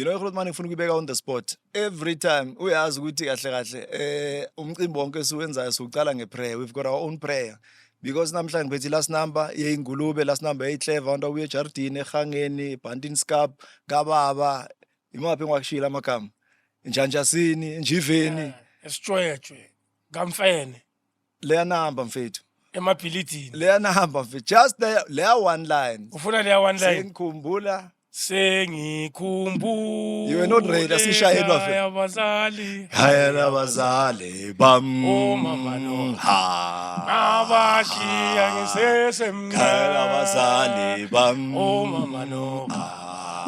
You know, ukhuluma ngifuna ukubeka on the spot. Every time uyazi ukuthi kahle kahle umcimbi wonke esiwenzayo siuqala ngeprayer. We've got our own prayer. Because namhlanje bethi last number yeingulube, last number yeclever, wanda uye ejardini, ehangeni, Bantin Scap, kababa, imaphi ngwakushila amagama. Njanjasini, njiveni, esitshwejwe, ngamfene. Leya number mfethu. Emabhilidini. Leya number mfethu. Just leya one line. Ufuna leya one line. Sengikhumbula. Sengikhumbula. You were not ready asishayeni wafethu. Abazali. Khaya labazali bam. Oh mama no. Ha. Abashiya ngisesemncane. Khaya labazali bam. Oh mama no.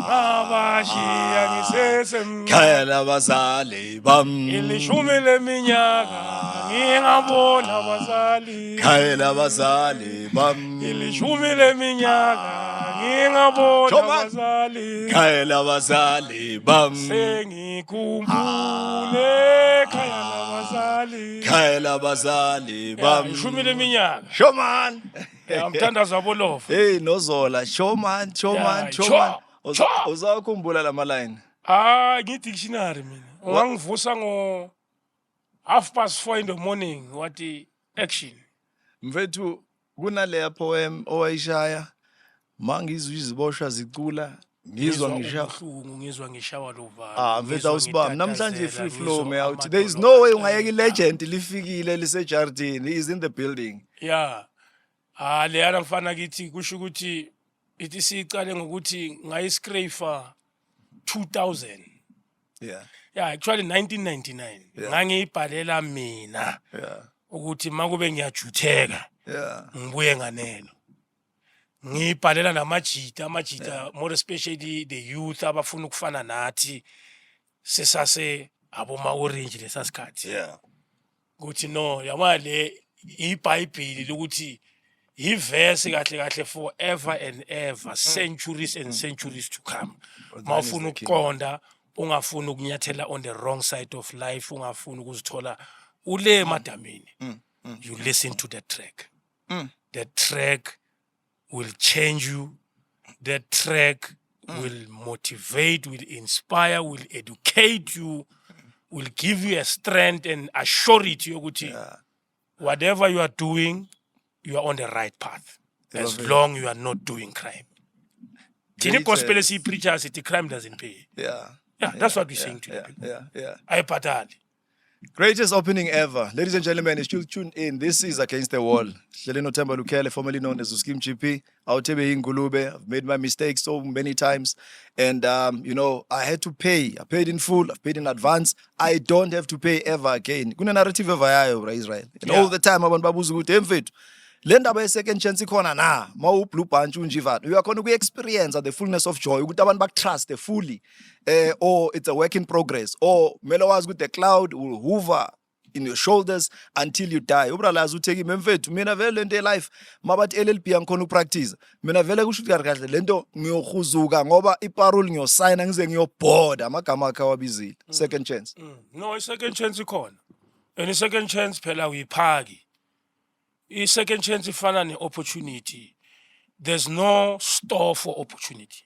Abashiya ngisesemncane. Khaya labazali bam. Ilishumi leminyaka ngingabona abazali. Khaya labazali bam. Ilishumi leminyaka ngingabona abazali. Khaya labazali bam. Sengikhumbule khaya labazali. Khaya labazali bam. Ilishumi leminyaka. Shoman. Amthandaza bolofa. Hey nozola, shoman. Uzakhumbula lama line. Ngi-dictionary mina. Ungangivusa ngo 4:30 in the morning wathi action. Mfethu kunaleya poem owayishaya mangizwa iziboshwa zicula ngizwa ngizwa ngishawa lovalo. Mfethu awusibami namhlanje free flow mawuthi there is no way ungayeka legend lifikile lisejardini, he is in the building. Yeah. Leyana mfana kithi kusho ukuthi ithi sicale ngokuthi ngayiscraper 2000. Yeah, actually 1999. Ngangiyibhalela mina. Ukuthi makube ngiyajutheka. Ngibuye nganeno. Ngiyibhalela namajita more especially the youth abafuna ukufana nathi sesase aboma orange lesasikhathi. Ukuthi no yamale iBhayibheli ukuthi iverse kahle kahle forever and ever, centuries and centuries to come. Mawufuna ukuqonda ungafuna ukunyathela on the wrong side of life, ungafuna ukuzithola ule madamini. You listen to the track. The track will change you. The track will motivate, will inspire, will educate you, will give you a strength and assurity ukuthi whatever you are doing, you are on the right path. As long you are not doing crime. Tini conspiracy preachers, the crime doesn't pay. Yeah, that's what we're saying to you. I patali. Greatest opening ever. Ladies and gentlemen, you're still tuned in. This is Against the Wall. Themba Lukhele, formerly known as Skeem GP. I've made my mistakes so many times. And, you know, I had to pay. I paid in full. I've paid in advance. I don't have to pay ever again. Kuna narrative ever yayo, Israel. And all the time, abantu babuza ukuthi emfethu le ndaba ye-second chance ikhona na ma ublue bunch unjivana uyakhona ukuyi-experience the fullness of joy ukuthi abantu bakutrust fully or it's a work in progress or mele wazi ukuthi the cloud will hover in your shoulders until you die. Ubralazi utheki memfethu mina vele lento life mabathi LLB angikhona ukupractice mina vele kusho ukuthi kahle lento ngiyohuzuka ngoba iparole ngiyosayina ngize ngiyobhoda amagama akhe wabizile second chance. No, second chance ikhona. And second chance phela uyiphaki. Second chance ifana ne-opportunity. There's no store for opportunity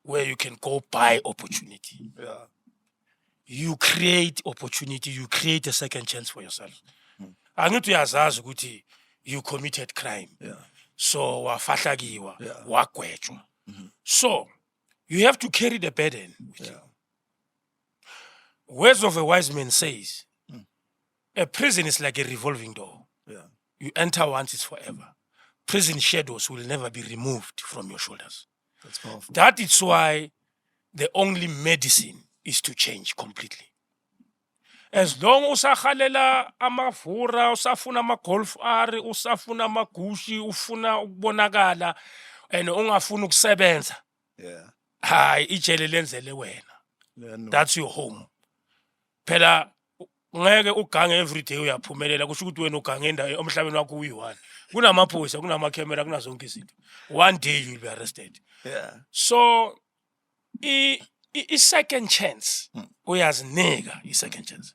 where you can go buy opportunity. You create opportunity. You create a second chance for yourself. Angithi uyazazi ukuthi you committed crime. So wafahlekiwa, wagwetshwa. So you have to carry the burden with you. Words of a wise man says, a prison is like a revolving door. You enter once, it's forever. Prison shadows will never be removed from your shoulders. That's powerful. That is why the only medicine is to change completely. As long usakhalela amavura, usafuna ama-golf ari, usafuna amagushi, ufuna ukubonakala, and ungafuna ukusebenza. Hayi, ijele lenzele wena. That's your home. Phela ngeke ugange every day uyaphumelela kusho ukuthi wena ugange endawo omhlabeni wakho uyi1 kunamaphoyisa kunamakamera kunazonke izinto one day you will be arrested. So i second chance uyazinika i second chance.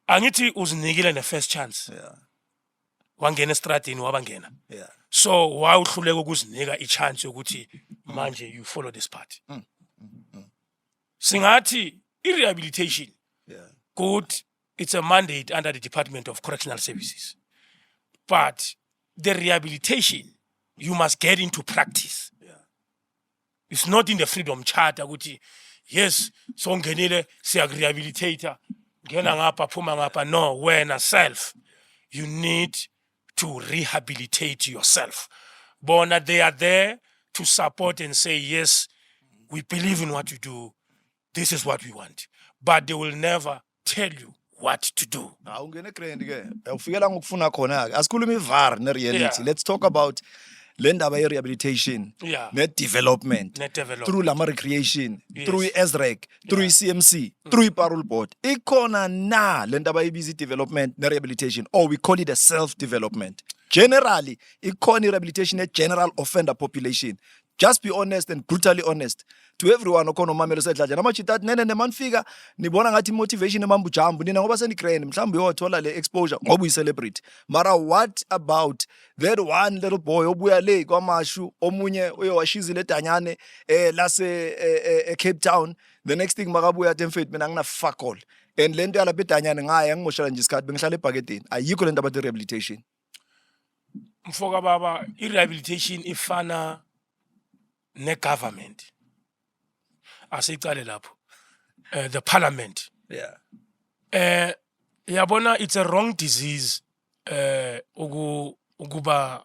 Angithi uzinikile ne first chance. Wangena estradini wabangena. So why uhluleka ukuzinika i chance yokuthi manje you follow this path. Singathi, rehabilitation, good. It's a mandate under the Department of Correctional Services. But the rehabilitation, you must get into practice. It's not in the Freedom Charter. Yes, so ngenile siyak-rehabilitator. Ngena ngapha phuma ngapha. No, wena self. You need to rehabilitate yourself. Bona, they are there to support and say, yes, we believe in what you do. This is what we want. But they will never tell you what to do. Let's talk about rehabilitation, net development, through Lama Recreation, through ESREC, through CMC, through Parole Board. Ikona na lendaba busy development, rehabilitation, or we call it a self-development. Generally, ikona rehabilitation a general offender population. Just be honest and brutally honest to everyone. Okono mamelo sedlaja namachithat nene nemanfika nibona ngathi motivation emambu jambu nina ngoba senigrand mhlawumbe uyothola le exposure ngoba uyi-celebrate. Mara what about that one little boy obuya le kwamashu omunye uyowashizile eDanyane lase Cape Town, the next thing makabuya temfet mina ngina fuck all, and lento yalapha eDanyane ngaya ngimoshela nje isikhathi bengihlala ebhaketini. Ayikho lento about rehabilitation. Mfoka baba, rehabilitation ifana ne-government. Asicale lapho. The parliament. Yabona, it's a wrong disease ukuba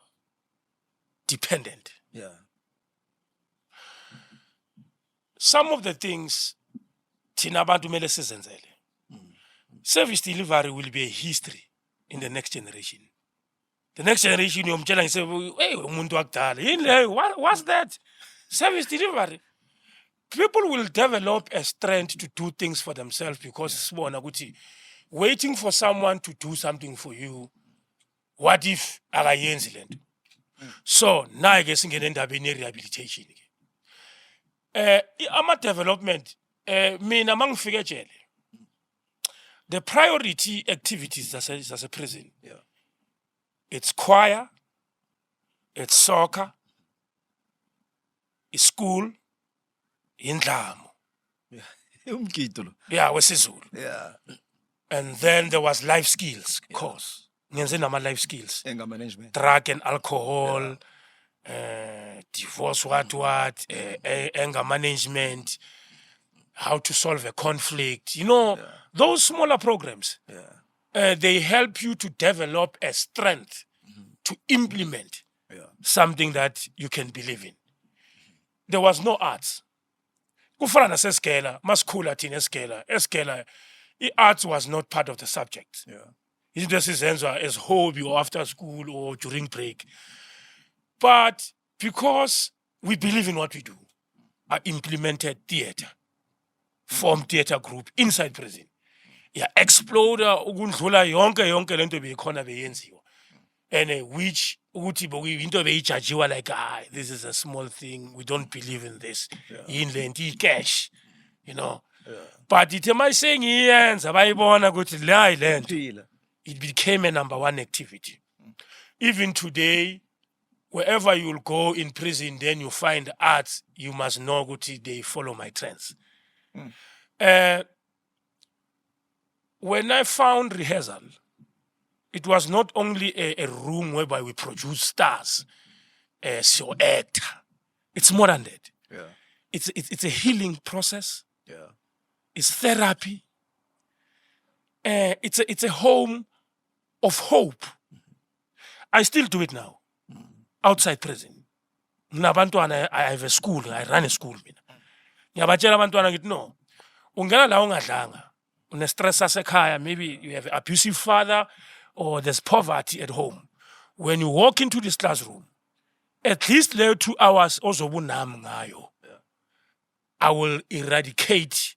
dependent. Some of the things thina abantu mele sizenzele. Service delivery will be a history in the next generation. The next generation, you're telling say, hey, what's that? Service delivery. People will develop a strength to do things for themselves because waiting for someone to do something for you, what if akayenzi lento? So now I guess ngene rehabilitation. Ama development, mina mangifike ejele. The priority activities as a prison. It's choir, it's soccer, it's school, indlamu. Wesizulu. And then there was life skills course. Ngenze nama life skills. Anger management. Drug and alcohol, divorce, anger management, how to solve a conflict. Those smaller programs. They help you to develop a strength to implement something that you can believe in. There was no arts. Kufana naseskela, maskula thina eskela. Arts was not part of the subject. It just is as hobby or after school or during break. But because we believe in what we do, I implemented theater, formed theater group inside prison. Exploder ukundlula yonke lento beyikhona beyenziwa, and which ukuthi into beyijajiwa like this is a small thing, we don't believe in this, yini cash, but ithe mayise ngiyenza bayibona ukuthi la ilento, it became a number one activity. Even today, wherever you'll go in prison, then you find arts, you must know ukuthi they follow my trends. When I found rehearsal, it was not only a room whereby we produce stars as your actor. It's more than that. It's a healing process. It's therapy. It's a home of hope. I still do it now, outside prison. I have a school. I run a school. Ngiyabatshela abantwana ngithi no, ungena la ungadlanga. Maybe you have an abusive father or there's poverty at home. When you walk into this classroom, at least 2 hours I will eradicate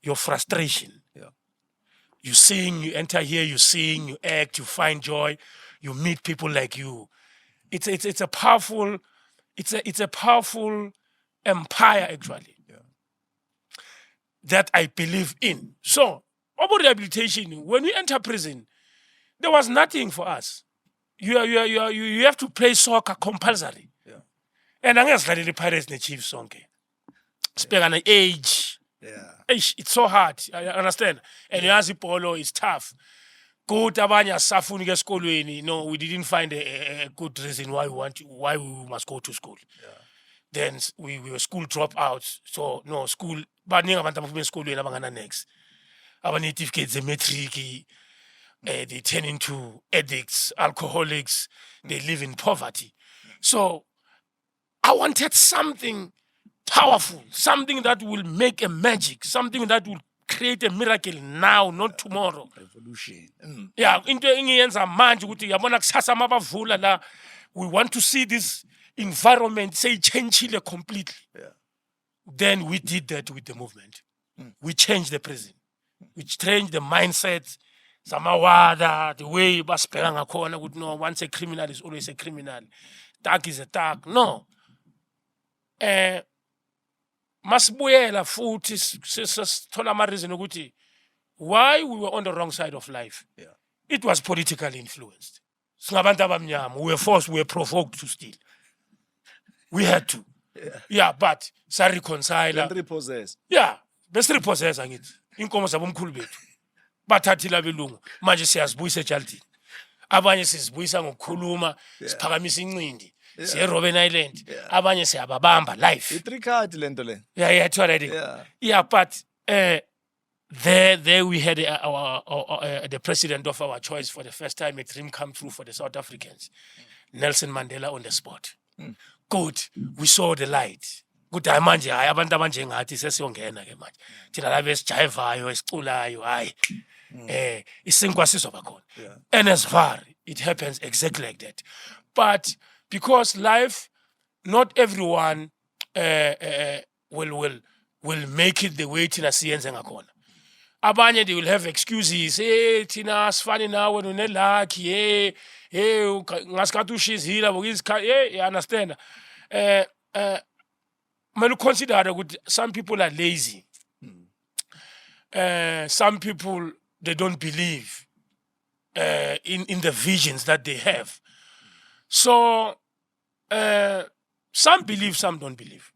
your frustration. You sing, you enter here, you sing, you act, you find joy, you meet people like you. It's a powerful empire actually that I believe in. So about rehabilitation, when we enter prison, there was nothing for us. You have to play soccer compulsory. And I guess the Pirates the Chiefs song. Speak on age. It's so hard. I understand. And yazi polo is tough. Good abanye asafuni ke esikolweni. No, we didn't find a good reason why we must go to school. Then we were school dropouts. So no school. Baningi abantu abaphuma esikolweni abangana next. Aba-native kids matric. They turn into addicts, alcoholics. They live in poverty. So I wanted something powerful, something that will make a magic, something that will create a miracle now, not tomorrow. Revolution. Yeah, into engiyenza manje ukuthi yabona kusasa mabavula la, we want to see this environment say change completely. Yeah. Then we did that with the movement. We changed the prison. We changed the mindset. Samawada, the way basibheka ngakhona ukuthi no, once a criminal is always a criminal. Dark is a dark. No. Masibuyela futhi sithola ama reason ukuthi why we were on the wrong side of life. Yeah. It was politically influenced. Singabantu abamnyama, we were forced, we were provoked to steal. We had to. Yeah, but sa reconcile. Repossess. Yeah, best repossess angithi. Inkomo zabomkhulu bethu. Bathathila belungu. Manje siyazibuyisa ejaldini. Abanye sizibuyisa ngokukhuluma, siphakamisa incindi. Siye Robben Island. Abanye siyababamba life. I-3 card lento le. Yeah, already. Yeah, but there we had the president of our choice for the first time, a dream come true for the South Africans. Nelson Mandela on the spot. Good. We saw the light. Good manje hayi abantu abanje ngathi sesiyongena ke manje. Thina la besijivayo esiculayo hayi. Isinkwa sizoba khona. And as far it happens exactly like that. But because life, not everyone will make it the way thina siyenze ngakhona. Abanye they will have excuses. Hey, thina sifani nawe nonelakhi. Hey, ngasikhathi ushizila bokisikhathi. Hey, you understand? Melu consider that some people are lazy. Some people they don't believe in the visions that they have. So some believe, some don't believe.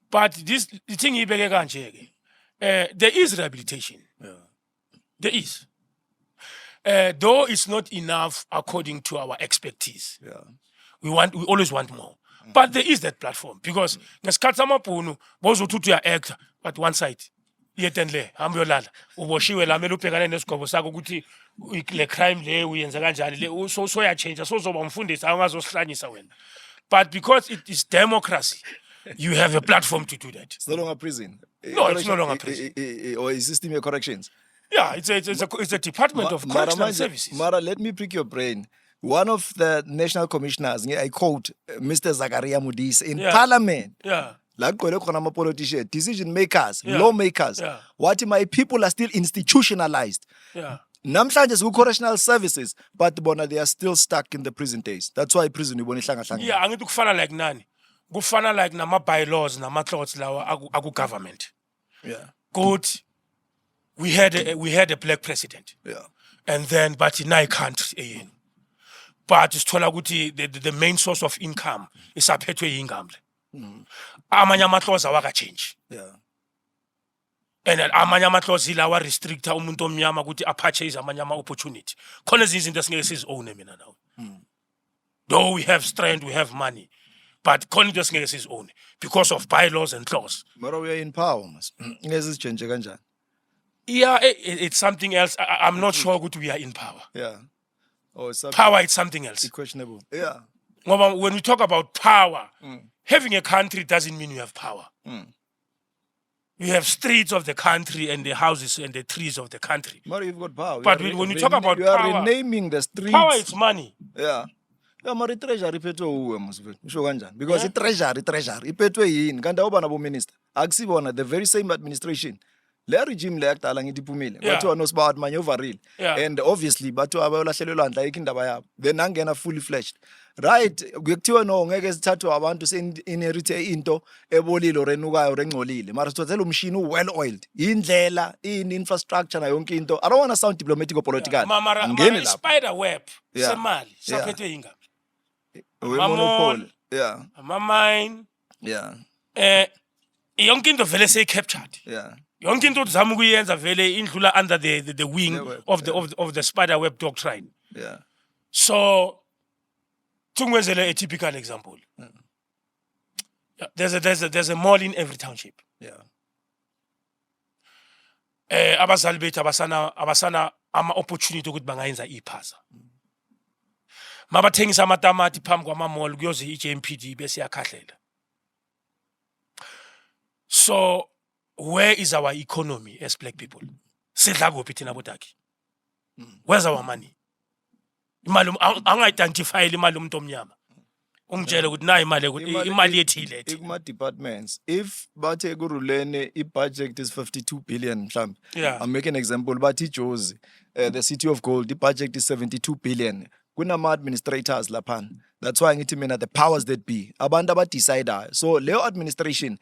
But the thing there is rehabilitation. There is. Though it's not enough according to our expertise. We always want more. But there is that platform because ngesikhathi samabhunu bozothi uya actor but one side yetenle hamba yolala uboshiwe la mele ubhekane nesigqobo sakho ukuthi le crime le uyenza kanjani le so ya change so zoba umfundisi awungazosihlanyisa wena. But because it is democracy, you have a platform to do that. It's no longer prison. No, it's no longer prison. Or a system of corrections. Yeah, it's a department of correctional services. Mara, let me prick your brain. One of the national commissioners, I quote Mr. Zakaria Mudis in Parliament. Yeah. Like politicians, decision makers, lawmakers. What my people are still institutionalized. Yeah. Namhlanje is correctional services, but bona they are still stuck in the prison days. That's why prison you hlanga. Yeah, angithi kufana like nani. Kufana like nama bylaws, nama clothes lawa aku government. Yeah. Good. We had a black president. Yeah. And then but in our country but the main source of income is aphethwe yingamle. Amanye amaklozi awaka change. Yeah. And amanye amaklozi lawa restricta umuntu omnyama ukuthi apurchase amanye ama opportunity. Khona izinto esingeke sizone mina nawe. Though we have strength, we have money, but khona into esingeke sizone because of bylaws and laws. But we are in power, mas. Ngeke change kanjani? Yeah, it's something else. I'm not sure that we are in power. Yeah. Or power is something else. It's questionable. Yeah. When we talk about power, having a country doesn't mean you have power. You have streets of the country and the houses and the trees of the country. But you've got power. But when you talk about you power, are renaming the streets. Power is money. Yeah. Yeah, mari treasury iphetwe uwe msifethu. Usho kanjani? Because treasury iphetwe yini? Kanti awuba nabo minister. Akusibona the very same administration. Le regime le yakudala ngithi iphumile. Bathiwa no Sibawa maneuverile. And obviously bathiwa abayolahlelelwa ndla ikindaba yabo. Then angena fully fledged. Right, kuyekuthiwa no ngeke sithathwe abantu inherit into ebolile orenukayo orengcolile. Mara sithothela umshini well oiled. Indlela, infrastructure na yonke into. I don't want to sound diplomatic or political. Mara spider web semali saphethwe yingaphi? Monopoly. Mine. Yeah. Yonke into vele sey captured. Yeah. yonke into uzama ukuyenza vele indlula under the wing of the spider web doctrine. Yeah. So tungwezele a typical example. Yeah, there's a mall in every township. Yeah. Abazali bethu abasana ama opportunity ukuthi bangayenza iphaza. Mabathengisa amatamati phambi kwama mall kuyoze iJMPD bese yakhahlela. So where is our economy as black people? Sidla kuphi thina bodaki? Where's our money? Imali anga-identify imali umuntu omnyama. Umtshele ukuthi nayi imali ethile. Igma departments. If bathe kurulene budget is 52 billion mhlambe. Yeah. I'm making an example bathi Jozi, the city of gold, the budget is 72 billion. Kunama administrators laphan. That's why ngithi mina the powers that be. Abantu abadecider. So leyo administration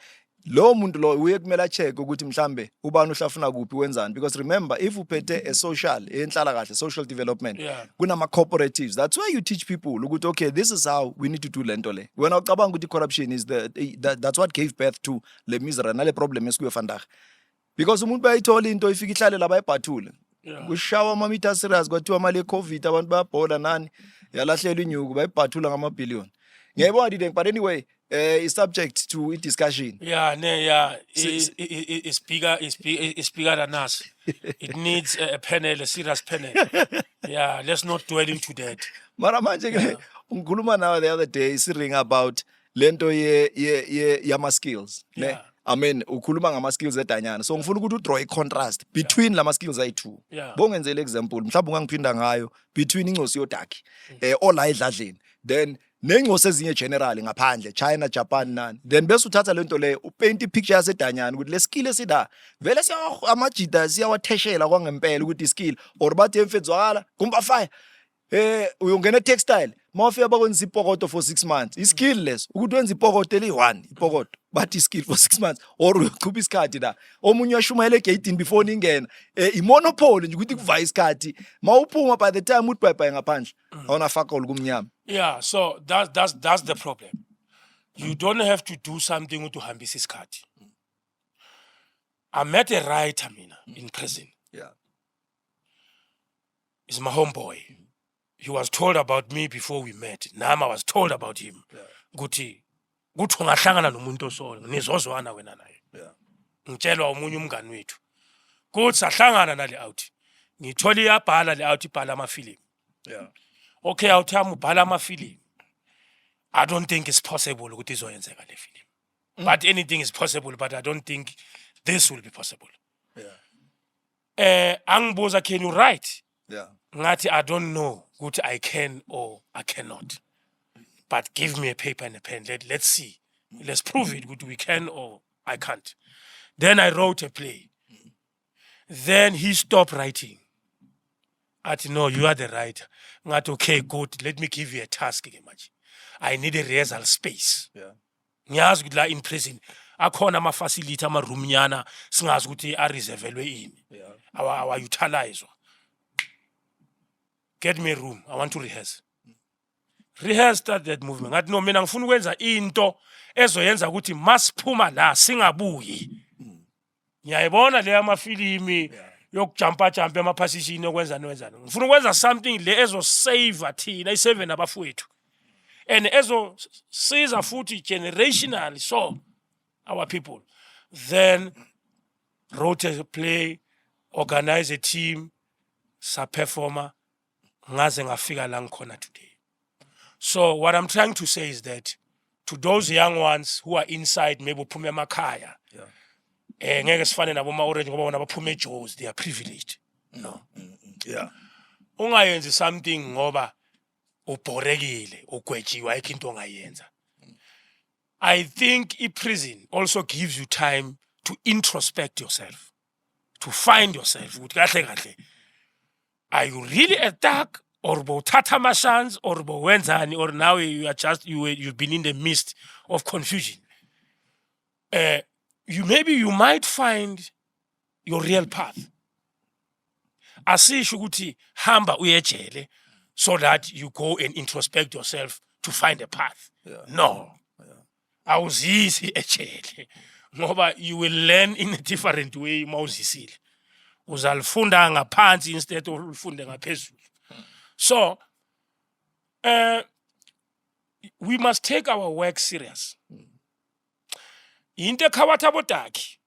lo muntu lo uye kumela check ukuthi mhlambe ubani uhlafuna kuphi wenzani, because remember if uphethe a social enhlala kahle social development kunama cooperatives. That's why you teach people ukuthi okay, this is how we need to do lento le. When ucabanga ukuthi corruption is that's what gave birth to le misery nale problem esikuyo vandag, because umuntu bayithola into ifika ihlale la bayibhathule kushawa ama meter serious kwathiwa mali COVID abantu bayabhola nani yalahlela inyuku bayibhathula ngama billion. Ngiyabona didn't, but anyway is subject to discussion. Yeah, it's bigger than us. It needs a panel, a serious panel. Yeah, let's not dwell into that. Mara manje ungikhuluma now the other day sirring about lento yama skills. Yeah. I mean ukhuluma ngama skills eDanyane. So ngifuna ukuthi draw a contrast between lama skills ayi2. Bongenzele example mhlawumbe ungangiphinda ngayo between incosi yodaki ola edladleni then nencosi ezinye general ngaphandle China, Japan nani. Then bese uthatha lento le upaint ipicture yaseDanyane ukuthi le skill esida vele siya amajida siyawatheshela kwangempela ukuthi skill or bathi emfedzwala kumba fire uyongena textile mawufika bakwenza ipokoto for 6 months is skill less ukuthi wenza ipokoto eli1 ipokoto but is skill for 6 months or uyochupha isikhathi la omunye uyashumayela egate before ningena imonopoly nje ukuthi kuvaya isikhathi mawuphuma by the time uthi bye bye ngaphandle awuna fakol kumnyama. Yeah, so that's the problem. You don't have to do something to hambisa isikhathi. I met a writer mina in prison. Yeah. He's my homeboy. He was told about me before we met. Nama was told about him. Guthi ungahlangana nomuntu osolo nizozwana wena naye. Yeah. Ngitshelwa umunye umngani wethu. Kuthi sahlangana nale out. Ngithola iyabhala le out ibhala amafilimu. Yeah. Okay, awuthama ubhala amafilimu. I don't think it's possible ukuthi izoyenzeka le film. But anything is possible, but I don't think this will be possible. Yeah. Angibuza, can you write? Yeah. Ngathi I don't know ukuthi I can or I cannot. But give me a paper and a pen. Let's see. Let's prove it good we can or I can't. Then I wrote a play. Then he stopped writing. Athi no, you are the writer. Ngathi okay, good. Let me give you a task again, much. I need a rehearsal space. Yeah. Ngiyazi ukuthi la in prison akhona ama facility ama room nyana singazi ukuthi a reservelwe ini. Yeah. Our utilize. Get me a room. I want to rehearse. Rehearse that movement. Ngathi no, mina ngifuna ukwenza into ezoyenza ukuthi masiphuma la singabuyi. Ngiyayibona le amafilimi yokujumpa emaphasishini yokwenzani wenzani. Ngifuna ukwenza something le ezo save thina isave nabafowethu. And ezo siza futhi generationally so our people. Then wrote a play, organize a team, sa performer ngaze ngafika la ngikhona today. So what I'm trying to say is that to those young ones who are inside maybe uphume emakhaya. Ngeke sifane nabo ma orange ngoba bona baphume eJozi, they are privileged. No. Yeah. Ungayenzi something ngoba ubhorekile ugwejiwe ayikho into ongayenza. I think prison also gives you time to introspect yourself, to find yourself. Kahle kahle. Are you really a thug or bothatha amashans or bowenzani or now you are just you've been in the midst of confusion? You might find your real path. Asisho ukuthi hamba uyejele so that you go and introspect yourself to find a path. Yeah. No. Awuzisi ejele. ngoba you will learn in a different way mawuzisile. Uzalifunda ngaphansi instead of ufunde ngaphezulu. So we must take our work serious. Into ekhawatha bodaki.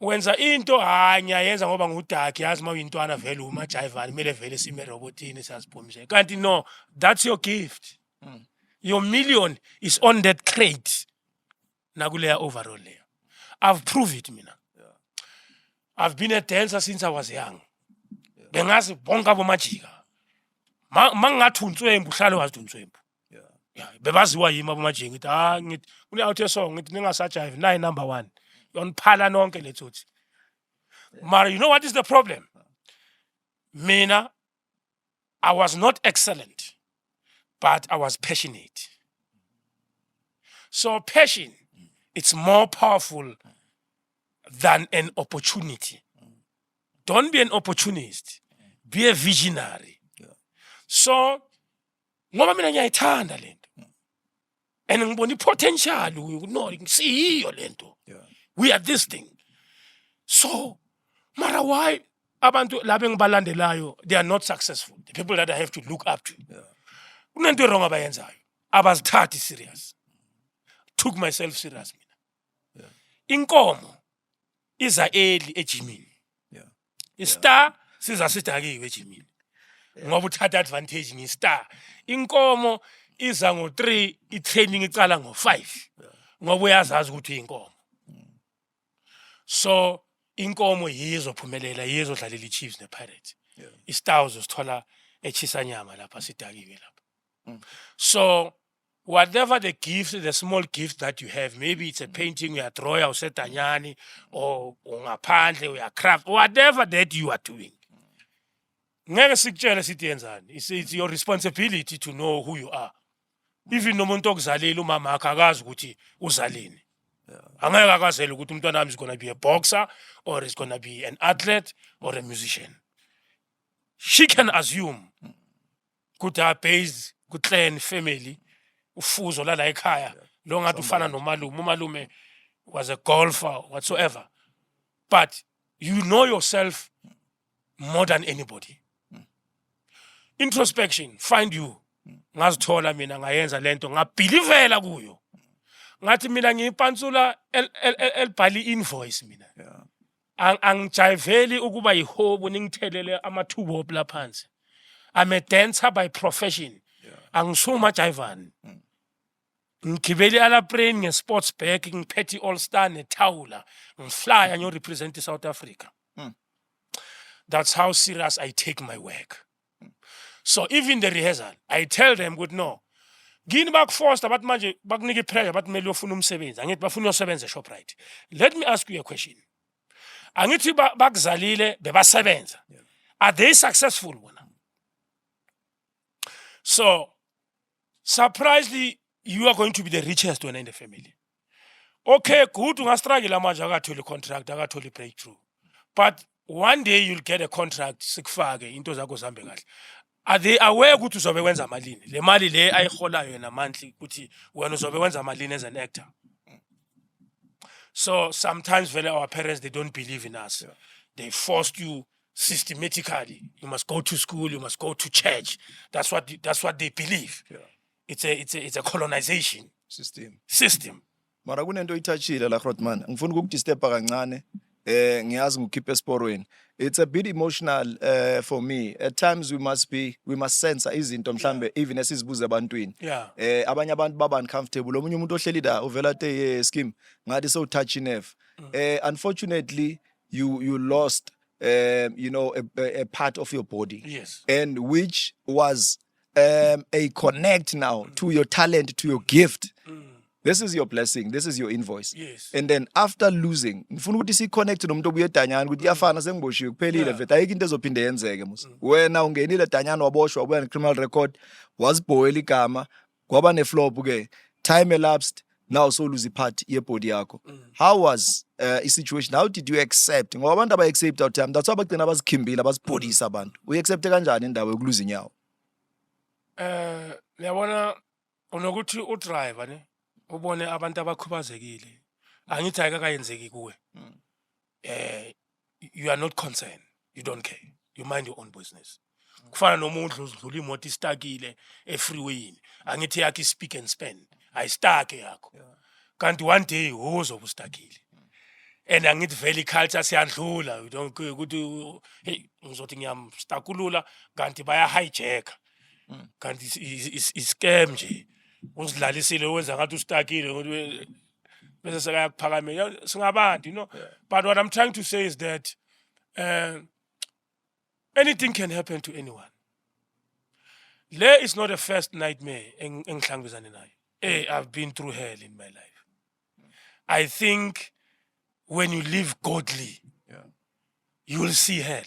Wenza into ngiyayenza ngoba ngudaki yazi mawuyintwana vele umajive kumele vele sime robotini siyaziphumisha. Kanti no, that's your gift. Your million is on that crate. Nakuleya overall layer. I've proved it mina. I've been a dancer since I was young. Bengazi bonke abomajika. Mangathuntswembu uhlale wazithuntswembu. Yeah, bebaziwa yimi abomajika ngithi ngithi kuneyawuthi song ngithi ningasajive nayi number 1. Yonphala nonke lethuthi. Mara, you know what is the problem? Mina, I was not excellent, but I was passionate. So passion, it's more powerful than an opportunity. Don't be an opportunist. Be a visionary. So, ngoba mina ngiyayithanda lento. And ngibona potential no ngisiyo lento. We are this thing. So, mara why abantu laba engibalandelayo they are not successful. The people that I have to look up to. Kunento wrong abayenzayo. Abazithathi serious. Took myself serious mina. Inkomo iza early ejimini. Istar siza sidakiwe ejimini. Ngoba uthatha advantage ngistar. Inkomo iza ngo3, itraining icala ngo5. Ngoba uyazazi ukuthi inkomo. So inkomo yizophumelela yizodlalela iChiefs nePirates. Istar uzosithola echisanyama lapha sidakiwe lapha. So whatever the gift, the small gift that you have, maybe it's a painting, you are drawing, or Danyane, or ngaphandle, or craft, whatever that you are doing. It's your responsibility to know who you are. Even no muntu okuzalela umama akakazi ukuthi uzaleni. Angeke akazele ukuthi umntwana wami is going to be a boxer or is going to be an athlete or a musician. She can assume ukuthi are based ku clan family ufuzo la ekhaya lo ngathi ufana nomalume. Umalume was a golfer whatsoever. But you know yourself more than anybody. Introspection, find you. Ngazithola mina ngayenza lento ngabelivela kuyo. Ngathi mina ngiyipantsula elibhali invoice mina. Angijayiveli ukuba yihobo ningithelele amathubo opla phansi. I'm a dancer by profession. Angisuma jayivani. Ngibeli ala brain nge-sports bag ngiphethe all-star nethawula ngiflya ngiyo represent South Africa. That's how serious I take my work. So even the rehearsal, I tell them good no. Gini bakuforce abathi manje bakunike pressure bathi mele uyofuna umsebenzi. Angithi bafuna uyosebenza eShoprite. Let me ask you a question. Angithi bakuzalile bebasebenza. Are they successful bona? So surprisingly you are going to be the richest one in the family. Okay, good, ungastruggle manje akatholi contract, akatholi breakthrough. But one day you'll get a contract sikufake into zakho zihambe kahle. Are they aware ukuthi uzobe wenza malini? Le mali le ayiholayo yena monthly ukuthi wena uzobe wenza malini as an actor. So sometimes when our parents they don't believe in us. They forced you systematically. You must go to school, you must go to church. That's what they believe. It's a colonization system. Mara kunento itouchile la Grootman. Ngifuna ukukudisturba kancane. Ngiyazi ngikhiphe esporweni. It's a bit emotional for me. At times we must censor izinto mhlambe even esizibuza abantwini. Abanye abantu baba uncomfortable. Omunye umuntu ohleli la uvela te Skeem ngathi so touchy nerve. Unfortunately you lost a part of your body. Yes. And which was a connect now to your talent, to your gift. This is your blessing. This is your invoice. Yes. And then after losing, ngifuna ukuthi si connect nomuntu obuye Danyane ukuthi yafana sengiboshiwe kuphelile vete ayikho into ezophinde yenzeke musa. Wena ungenile Danyane waboshwa wabuya ne criminal record, wazibhoyela igama, kwaba ne flop ke. Time elapsed, now so lose part yebody yakho. How was a situation? How did you accept? Ngoba abantu aba accept out time. That's why bagcina bazikhimbila bazibhodisa abantu. Uyi accept kanjani indawo yokulose inyawo? Uyabona unokuthi udriver ne ubone abantu abakhubazekile angithi ayikakayenzeki kuwe. You are not concerned, you don't care, you mind your own business. Kufana nomuntu udlula imoto istakile efreewayini, angithi yakhe speak and spend, ayistake yakho. Kanti one day uzobe ustakile. And angithi vele culture siyadlula, you don't ukuthi hey ngizothi ngiyamstakulula kanti baya hijack. Kanti is scam nje. Uzidlalisile wenza ngathi ustakile ukuthi bese sekayakuphakamela singabantu, you know. But what I'm trying to say is that anything can happen to anyone. Le is not a first nightmare engihlangabezana nayo. I've been through hell in my life. I think when you live godly, you will see hell.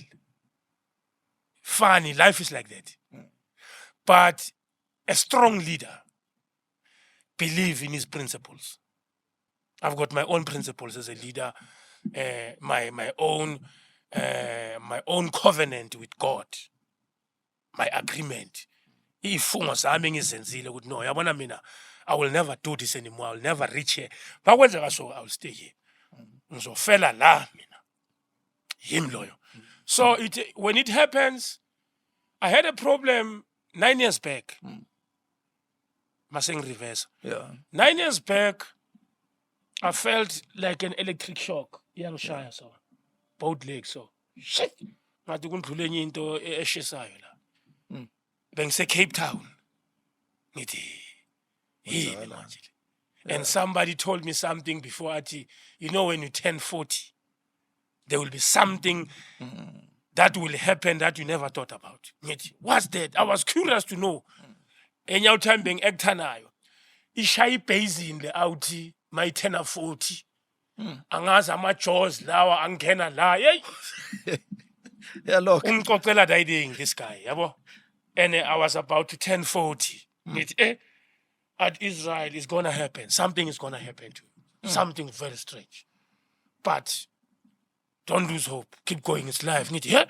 Funny, life is like that. But a strong leader believes in his principles. I've got my own principles as a leader, my own covenant with God, my agreement. Ifungo zami ngizenzile ukuthi no, yabona mina, I will never do this anymore. I will never reach here. Bakwenzeka so, I will stay here. Ngizofela la mina. Him loyo. So when it happens, I had a problem 9 years back. Maseng reverse. 9 years back, I felt like an electric shock. Shaya so. Both legs so. Shit. Ngathi kundlule enye into eshisayo la. Bengise Cape Town. Ngithi yini manje. And somebody told me something before athi, you know, when you turn 40, there will be something that will happen that you never thought about. Ngithi, what's that? I was curious to know. Enyawo time being actor nayo. Ishaya ibhazini le awuthi mayithena 40. Angazi ama-jaws lawa angena la. Hey. Yeah, look. Ungicocela dayiding this guy, yabo. And I was about to turn 40. At Israel is gonna happen. Something is gonna happen to you. Something very strange. But don't lose hope. Keep going. It's life. Ngithi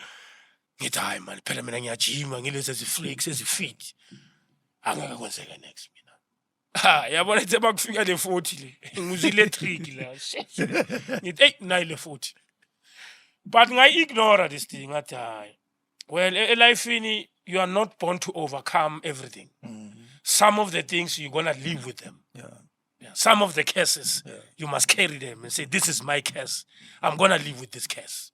hayi man, phela mina ngiyajima ngilezi ezifreaks ezifit. Angakakwenzeka next mina. Yabona ithe bakufika le 40 le. Ngizile trick la. Ngithi hey nayi le 40. But ngayi-ignore this thing ngathi hayi. Well, life ini you are not born to overcome everything. Some of the things you're gonna live with them. Some of the cases you must carry them and say, this is my case. I'm gonna live with this case.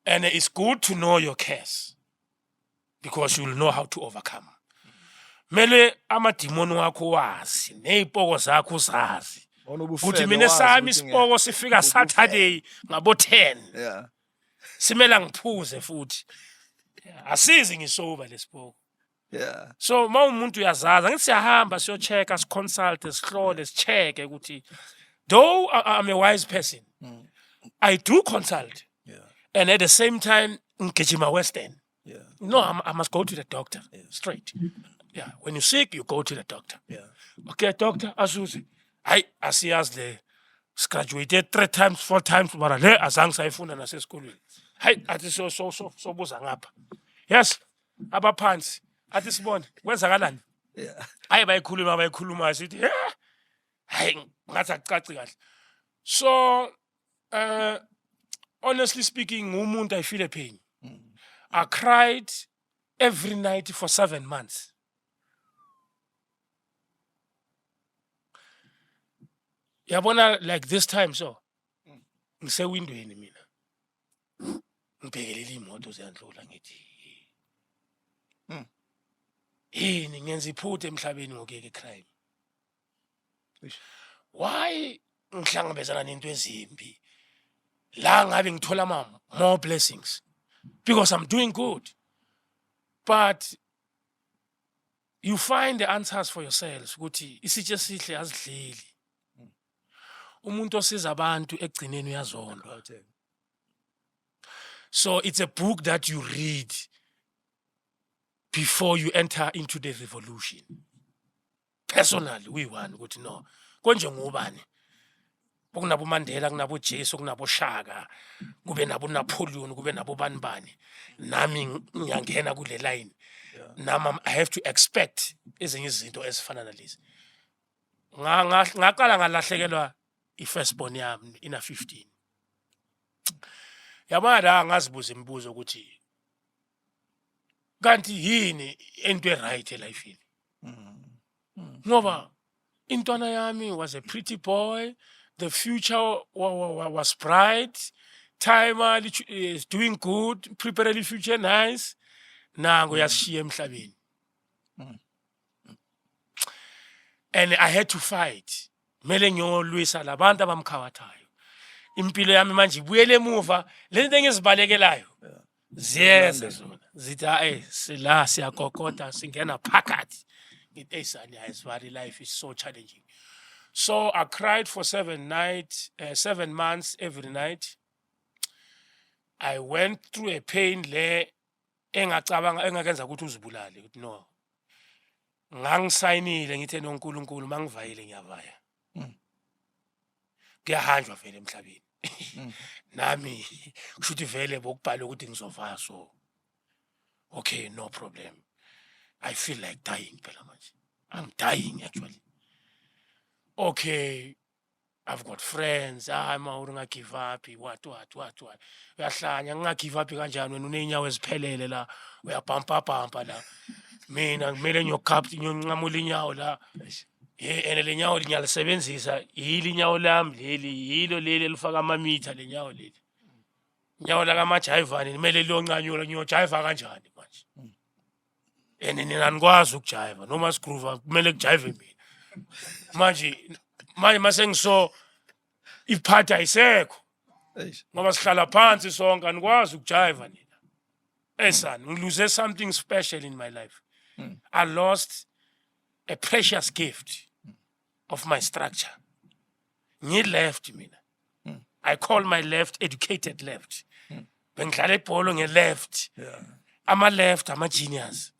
And it's good to know your case because you'll know how to overcome. Mele amadimoni wakho wazi, ney'poko zakho zazi. Uthi mina sami isipoko sifika Saturday ngabo 10. Simela ngiphuze futhi. Asizi ngisoba lesipoko. So ma umuntu uyazaza ngithi siyahamba siyochecka consult sihlole sicheke ukuthi though I'm a wise person, I do consult. And at the same time ngigijima Western. No, I must go to the doctor straight. When you're sick, you go to the doctor. Okay, doctor, asuze. Hayi asiyazi le graduated 3 times 4 times mara le azange sayifunda nasesikolweni. Hayi athi so buza ngapha. Yes, abaphansi athi sibone kwenzakalani? Hayi bayikhuluma sithi hayi ngathi akucaci kahle. So honestly speaking, umuntu I feel a pain. I cried every night for 7 months. Yabona like this time so. Ngisewindweni mina. Ngibhekelele imoto ziyandlula ngithi. Yini ngenza iphutha emhlabeni ngokeke crime. Why ngihlangabezana nento ezimbi? La ngabe ngithola more blessings because I'm doing good. But you find the answers for yourselves ukuthi isitshe sihle azidleli. Umuntu osiza abantu egcineni uyazondwa. So it's a book that you read before you enter into the revolution. Personally, we want ukuthi no. Konje ngubani? Kunabo Mandela, kunabo Jesu, kunabo Shaka, kube nabo Napoleon, kube nabo banibani. Nami ngiyangena kule line. Nami I have to expect ezinye izinto ezifana nalezi. Ngaqala ngalahlekelwa i-firstborn yami ina 15. Yabona la ngazibuza imibuzo ukuthi kanti yini into right elifini. Ngoba intwana yami was a pretty boy, the future was bright, time is doing good, prepare the future nice. Nango yashiya emhlabeni. And I had to fight. Mele ngiyolwisa labantu abamkhawathayo. Impilo yami manje ibuyele emuva, lento engizibalekelayo. Ziyeza zona. Zithi sila siyakokota singena phakathi. Ngithi esani ayiswari life is so challenging. So I cried for 7 months every night. I went through a pain le engacabanga engakenza ukuthi uzibulale ukuthi no. Ngangisayinile ngithe noNkulunkulu mangivayile ngiyavaya. Kuyahanjwa vele emhlabeni. Nami kushuthi vele bokubhala ukuthi ngizovaya so. Okay, no problem. I feel like dying phela manje. I'm dying actually. Okay, I've got friends. Mawuri nga give up. What. Uyahlanya nga give up kanjani wena unenyawo eziphelele la. Uyapampa la. Mina ngimele nyokhapti nyonqamula inyawo la. Ene lenyawo ngiyalisebenzisa yili inyawo lami yilo leli elifaka amamitha lenyawo leli. Inyawo la kamajayivani nimele liyoncanyula ngiyojayiva kanjani manje. Ene nina nikwazi ukujayiva noma sigroove kumele kujayive mina. Manje masengiso iphatha ayisekho. Ngoba sihlala phansi sonke anikwazi ukujayiva nina. Son, ngilose something special in my life. I lost a precious gift of my structure. Left mina. I call my left educated left. Bengidlala ibhola nge-left. I'm a left, I'm a genius.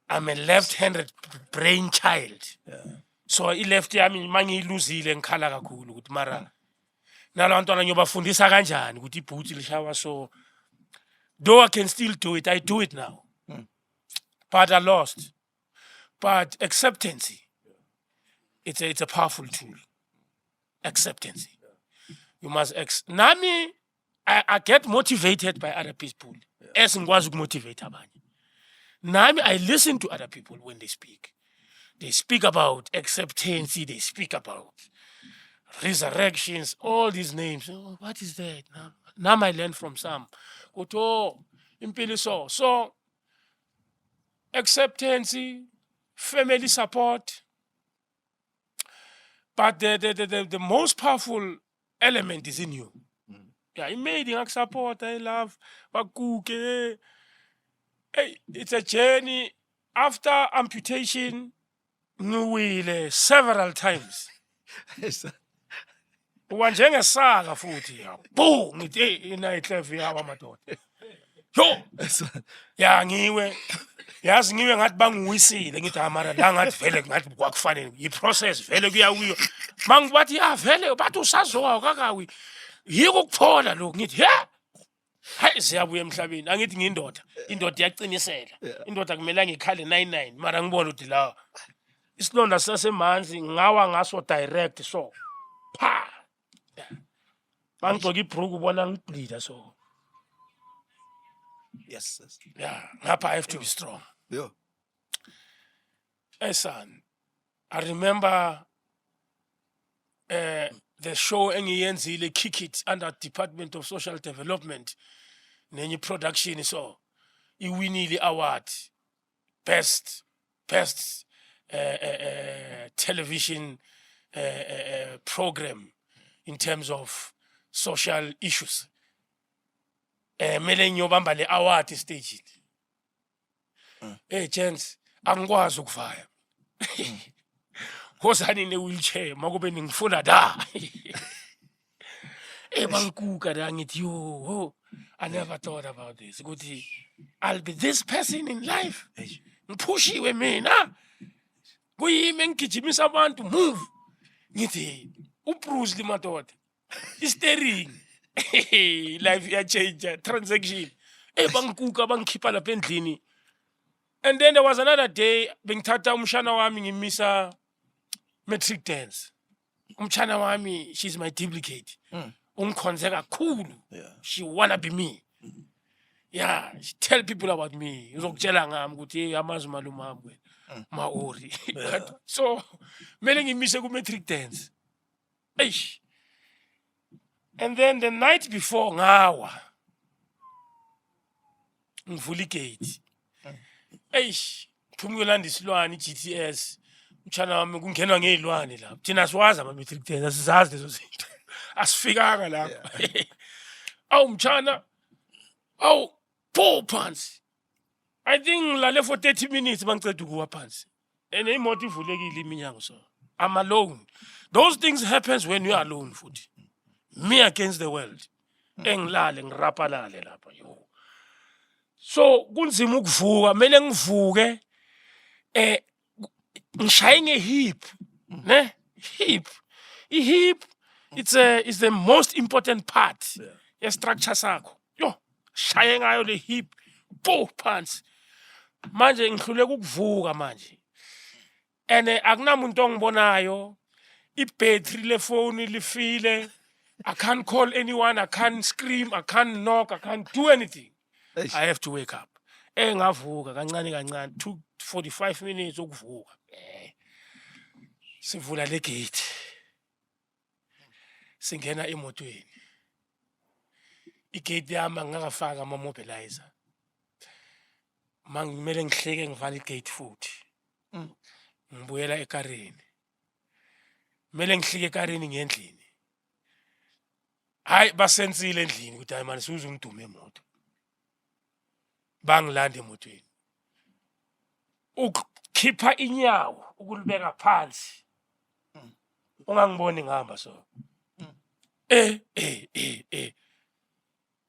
I'm a left-handed brain child. So i-left yami mangiyiluzile ngikhala kakhulu ukuthi mara nalantwana ngiyobafundisa kanjani ukuthi ibhuti lishawa so. Though I can still do it, I do it now. But I lost. But acceptance, it's a powerful tool. Acceptance. You must Nami, I get motivated by other people. As ngikwazi ukumotivate abanye. Nami, I listen to other people when they speak. They speak about acceptance, they speak about resurrections, all these names. Oh, what is that? Now I learn from some. So, acceptance, family support. But the most powerful element is in you. Yeah, immediate support, I love, hey, it's a journey. After amputation, several times. Wanjengesaga futhi bo ngithi ina-clef yawa madoda yo ya ngiwe yazi ngiwe ngathi bangiwisile ngithi amara la ngathi vele ngathi kwakufanele i-process vele kuyawiyo mangibathi ya vele bathi usazowa kakawi yiko ukuphola lokhu ngithi hayi siyabuya emhlabeni angithi ngiyindoda indoda iyaqinisela indoda kumele ngikhale 99 mara ngibona ukuthi la isilonda sasemanzi ngawa ngaso direct so pa bangigcoka ibruku ubona ngibleeda so yes. Yeah, ngapha I have to be strong. Yeah. Hey son, I remember the show engiyenzile Kick It under Department of Social Development nenye production so iwinile award best television program in terms of social issues. Mele ngiyobamba le award stage. Hey gents, angikwazi ukuvaya. Hosani ne wheelchair makube ngifuna da. Bangikuka da ngithi yo, I never thought about this. Ukuthi I'll be this person in life. Ngipushiwe mina. Kuyimi ngigijimisa abantu move. Ngithi uBruce limadoda. Steering. Life ya change transaction. Bangikuka bangikhipha lapha endlini. And then there was another day bengithatha umshana wami ngimisa matric dance. umchana wami, she's my duplicate. Ungikhonze kakhulu. She wanna be me. Yeah, she tell people about me. Uzokutshela ngami ukuthi amazi malume wami Maori. So, mele ngimise ku metric dance. Eish. And then the night before ngawa ngivula igate. Eish, phumulanda isilwane GTS. Mchana wami kungenwa ngezilwane lapha. Thina siwazi ama metric dance, asizazi lezo zinto. Asifikanga lapha. Awu mchana. Awu poor pants. I think ngilale for 30 minutes bangiceda ukuwa phansi. And imoto ivulekile iminyango so. I'm alone. Those things happens when you are alone futhi. Me against the world. Engilale ngirapalale lapha yo. So kunzima ukuvuka, mele ngivuke ngishaye ngehip. Ne? Hip. I-hip it's the most important part. Ye structure sakho. Yo, shaye ngayo le hip. Po pants. Manje ngihluleka ukuvuka manje. And akunamuntu ongibonayo. I-battery le phone lifile. I can't call anyone, I can't scream, I can't knock, I can't do anything. I have to wake up. Ngavuka kancane kancane 45 minutes ukuvuka. Sivula le gate. Singena emotweni. Igate yami ngingafaka ama mobilizer. Mangimele ngihleke ngivala igate futhi. Ngibuyela ekareni. Mele ngihlike ekareni ngendlini. Hayi basensile endlini ukuthi hayi manje siuze ungidume emoto. Bangilanda emotweni. Ukukhipha inyawo ukulibeka phansi. Ungangiboni ngihamba so.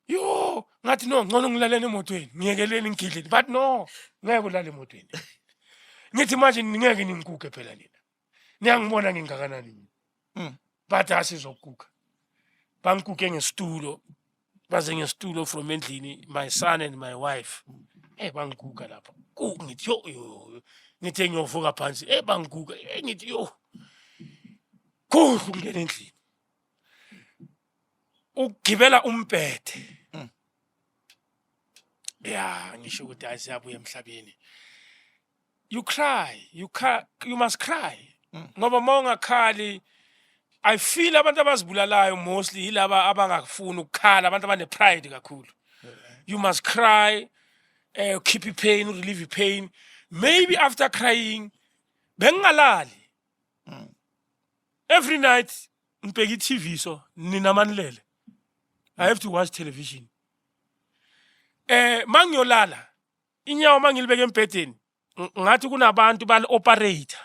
Yo, ngathi no ngcono ngilalele emotweni. Ngiyekeleni ngigidle. But no, ngeke ulale emotweni. Ngithi manje ngeke ningikuke phela nina. Niyangibona ngingakanani. But asizokuka. Bangikuke ngesitulo. Baze ngesitulo from endlini, my son and my wife. Bangikuka lapha. Ngithi yo. Ngithi ngiyovuka phansi. Bangikuka. Ngithi yo. Ngene endlini. Ugibela umbhede. Yeah, ngisho ukuthi asiyabuya emhlabeni. You cry, you must cry. Ngoba mawungakhali, I feel abantu abazibulalayo mostly yilaba abangafuni ukukhala, abantu abane pride kakhulu. You must cry, keep your pain, relieve your pain. Maybe after crying, bengalali. Every night, ngibheka TV so ninamanilele. I have to watch television. Mangiyolala, inyawo mangilibeke embhedeni, ngathi kunabantu bal-operator.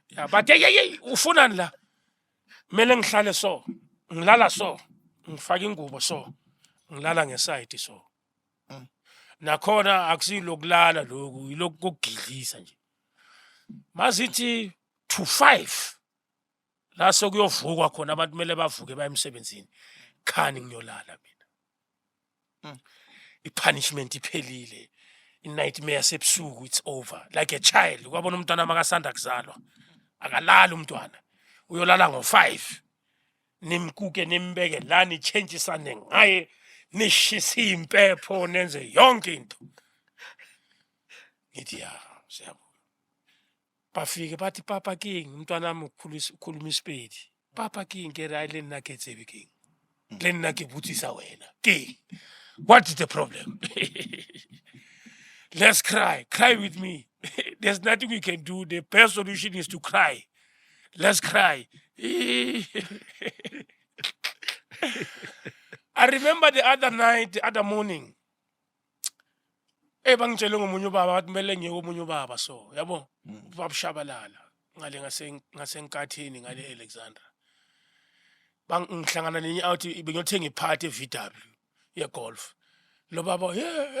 Yeah, but ufunani la? Mele ngihlale so, ngilala so, ngifaka ingubo so, ngilala ngeside so. Nakhona akusilokulala lokhu, ilokhu kokugidlisa nje. Mazithi 2:05 la sokuyovukwa khona abantu mele bavuke baye emsebenzini. Khani ngiyolala mina. I-punishment iphelile. I-nightmare sebusuku it's over. Like a child, kwabona umntwana makasanda kuzalwa. Akalala umntwana. Uyolala ngo-5. Nimkuke nimbeke la nichenjisane ngaye nishise impepho nenze yonke into. Ngithi ya, siyabuya. Bafike bathi Papa King, umntwana wami ukhuluma iSpedi. Papa King ke Island nakhe King. Len nakhe buthisa wena. King. What is the problem? Let's cry. Cry with me. There's nothing we can do. The best solution is to cry. Let's cry. I remember the other night, the other morning. Bangitshele ngomunye ubaba wathi kumele ngiye komunye ubaba so, yabo? Babushabalala ngale ngasenkathini ngale Alexandra. Ngihlangana nenye out bengiyothenga iphathi eVW ye-golf. Lo baba,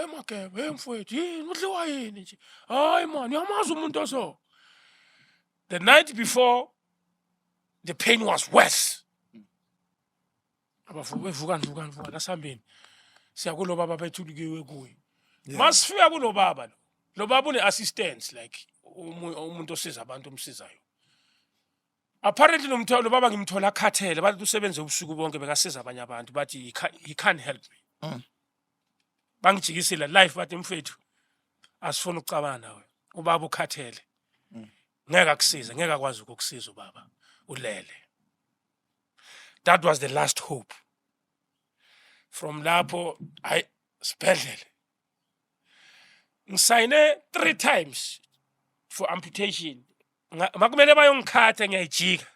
Makebe, mfowethu, yini udliwa yini nje? Hayi man, uyamazi umuntu oso. The night before, the pain was worse. Abavuka lasambeni. Siya kulo baba bethulikiwe kuye. Masifika kulo baba lo. Lo baba une assistants like umuntu osiza abantu omsizayo. Apparently lo baba ngimthola akhathele bathi usebenze ubusuku bonke bekasiza abanye abantu bathi he can't help me. Bangijikisile life bathi mfethu asifuna ukucabana nawe. Ubaba ukhathele. Ngeke akusize, ngeke akwazi ukukusiza ubaba. Ulele. That was the last hope. From lapho sibhedlele. Ngisayine 3 times for amputation. Makumele bayongikhatha ngiyajika.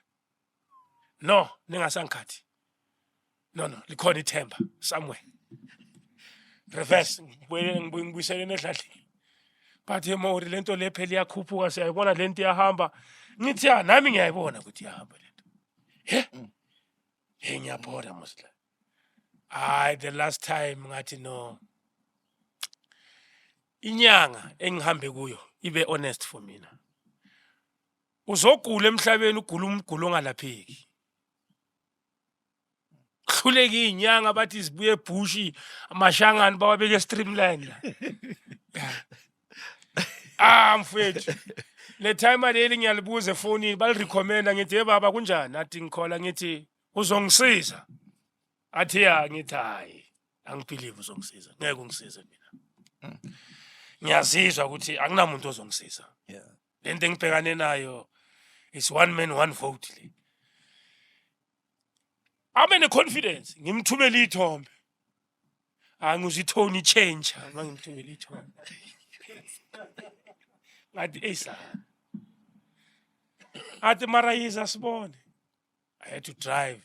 No, ningasangikhathi. No, likhona ithemba somewhere. Reverse ngibuyisele nedladleni. Bathi emori lento lephela iyakhuphuka siyayibona lento iyahamba. Ngithi nami ngiyayibona ukuthi iyahamba lento. Ngiyabona musla. The last time ngathi no. Inyanga engihambe kuyo ibe honest for mina. Uzogula emhlabeni ugula umgulo ongalapheki. Hluleki inyanga bathi sibuye ebushi amashangani bawabeke streamline la. Mfethu. Le time aleli ngiyalibuza efonini balirecommenda ngithi baba kunjani athi ngikhola ngithi uzongisiza. Athi ngithi hayi angibelieve uzongisiza. Ngeke ungisize mina. Ngiyazizwa ukuthi akunamuntu ozongisiza. Lento engibhekane nayo is one man one vote le. Abe neconfidence ngimthumela ithombe. Ngizithoni change mangimthumela ithombe. Ngathi esa. Athi mara yiza sibone. I had to drive.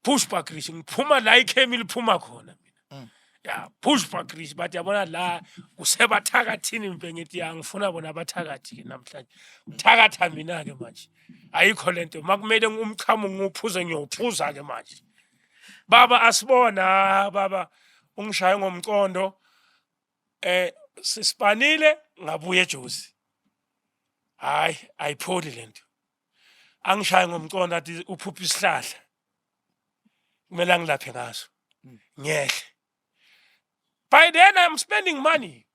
Push back Chris ngiphuma la ikhemi liphuma khona mina. Push back Chris bathi yabona la kusebathakathini mpe ngithi ngifuna bona abathakathi ke namhlanje. Uthakatha mina ke manje. Ayikho lento makumele umchamo nguphuze ngiyophuza ke manje. Baba asibona baba ungishaye ngomcondo sisipanile ngabuye eJozi. Hayi ayipholi lento. Angishaye ngomcondo athi uphupha isihlahla. Kumele ngilaphe ngaso. Ngehle. By then I'm spending money.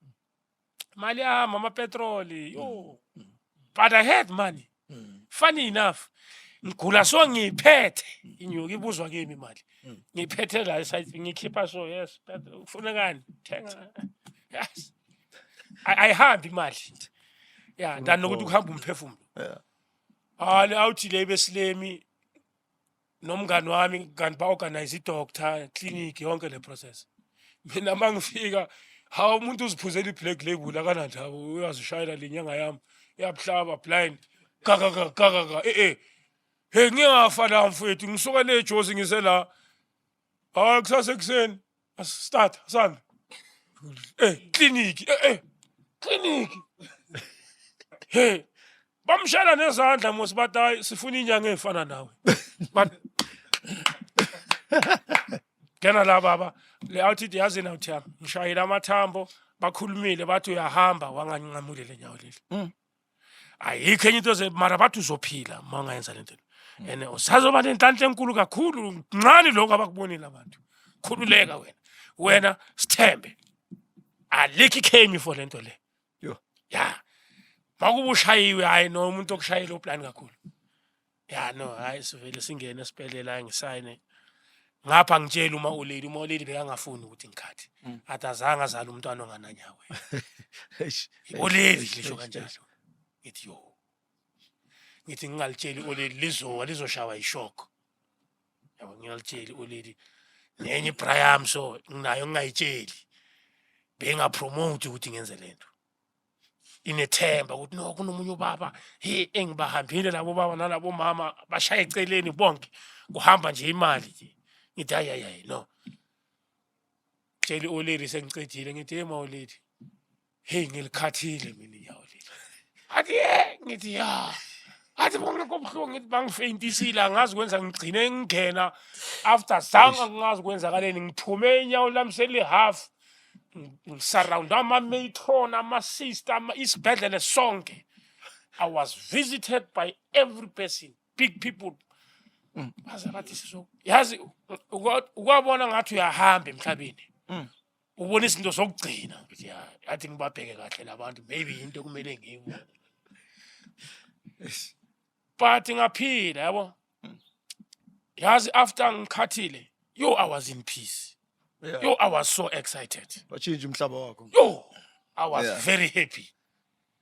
Mali mama petrol yo. But I had money. Funny enough. Ngigula so ngiphethe inyuki ibuzwa kimi imali. Ngiphethe la side ngikhipha so yes ufuna ngani thenga. Yes. I have imali. Dan nokuthi ukuhamba umphefumulo. Awuthi le besilemi nomngani wami kanti ba organize doctor clinic yonke le process. Mina mangifika hawu umuntu uziphuzela iblack label akanandaba uyazishayela lenyanga yami yabuhlaba blind gaga hey ngiyafa la mfethu ngisuka neJozi ngisela kusasa ekseni start sami clinic clinic hey bamshela nezandla mos bathi sifuna inyanga ezifana nawe Kena la baba le awuthi yazi na uthi ngishayela amathambo bakhulumile bathi uyahamba wanganqamule lenyawo leli. Ayikho enye into mara bathi uzophila mangayenza lento. Ene usazoba nenhlanhla enkulu kakhulu ncane lokho abakubonile abantu. Khululeka wena sithembe. Alikho ikhemi for lento le. Yo. Makuba ushayiwe hayi no umuntu okushayela uplan kakhulu. No hayi sivele singene esibhedlela ngisayine. Ngapha ngitshela uma ulady bekangafuni ukuthi ngikhathi. Athi azange azala umntwana ongananyawe. Ulady lisho kanjalo. Ngithi yo. Ngithi ngingalitsheli ulady lizoshawa ishoko. Yabo ngingalitsheli ulady nenye ibrayam so nginayo ngingayitsheli. Bengapromote ukuthi ngenze lento. Inethemba ukuthi no kunomunye ubaba engibahambile labo baba nalabo mama bashaya eceleni bonke kuhamba nje imali nje. Ngithi hayi no. Tsheli olady sengicedile ngithi ema olady. Hey ngilikhathile mina inyawo leli. Athi ngithi athi bonke kobuhlungu ngithi bangifeintisile angazi kwenza ngigcine ngingena after zanga ngingazi kwenzakaleni ngiphume inyawo lami seli half ngisurround ama-matron ama-sister isibhedlele sonke. I was visited by every person, big people. Yazi ukwabona ngathi uyahamba emhlabeni. Ubona izinto zokugcina ukuthi athi ngibabheke kahle labantu maybe into kumele ngiyibone. But ngaphila yabo. Yazi after ngikhathile, I was in peace. Yeah. I was so excited. Wachinja umhlaba wakho. I was very happy.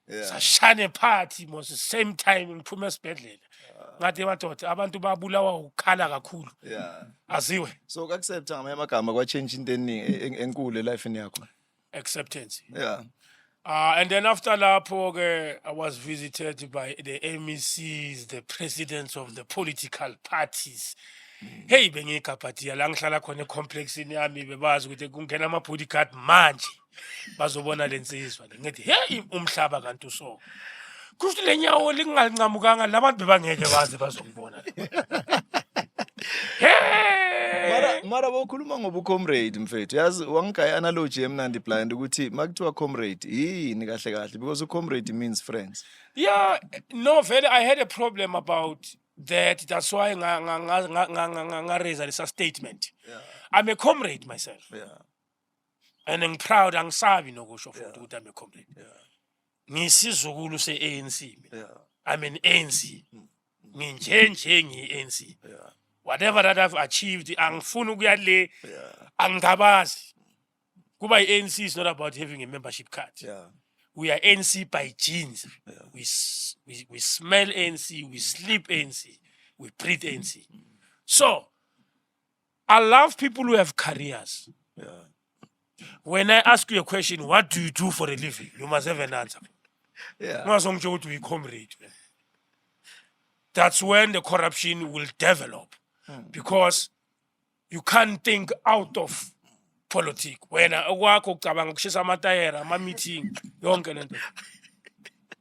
Yeah. Sashane party was the same time ngiphume esibhedlela. Ngathi madoda abantu babulawa ukukhala kakhulu. Yeah. Aziwe. So accepta ngamanye amagama kwachange into eningi enkulu life yakho. Acceptance. Yeah. And then after lapho I was visited by the MECs, the presidents of the political parties. Hey, bengikaphathia la ngihlala khona complex yami bebazi ukuthi kungena ama bodyguard manje bazobona lensizwa ngithi hey umhlaba kanti so kusho lenyawo lingancamukanga labantu bebangeke baze bazongibona mara bokhuluma ngobucomrade mfethu yazi wangigaya analogy emnandi blind ukuthi makuthiwa comrade yini kahle kahle because comrade means friends. Yeah, no, very. I had a problem about that. That's why I raise a statement. Yeah. I'm a comrade myself. Yeah. And I'm proud and savvy no go show for I'm a comrade. Yeah. Ngisizukulu se-ANC. Yeah. I'm an ANC. Nginjenje ngi-ANC. Yeah. Whatever that I've achieved, angifuni ukuya le, Yeah. angigabazi. Kuba i-ANC is not about having a membership card. Yeah. We are ANC by genes. Yeah. We smell ANC, we sleep ANC, we breathe ANC. So, I love people who have careers. Yeah. When I ask you a question, what do you do for a living? You must have an answer. Yeah. Comrade. That's when the corruption will develop. Because you can't think out of politics. When wako cabanga kushisa amatayera, ma meeting, yonke lento.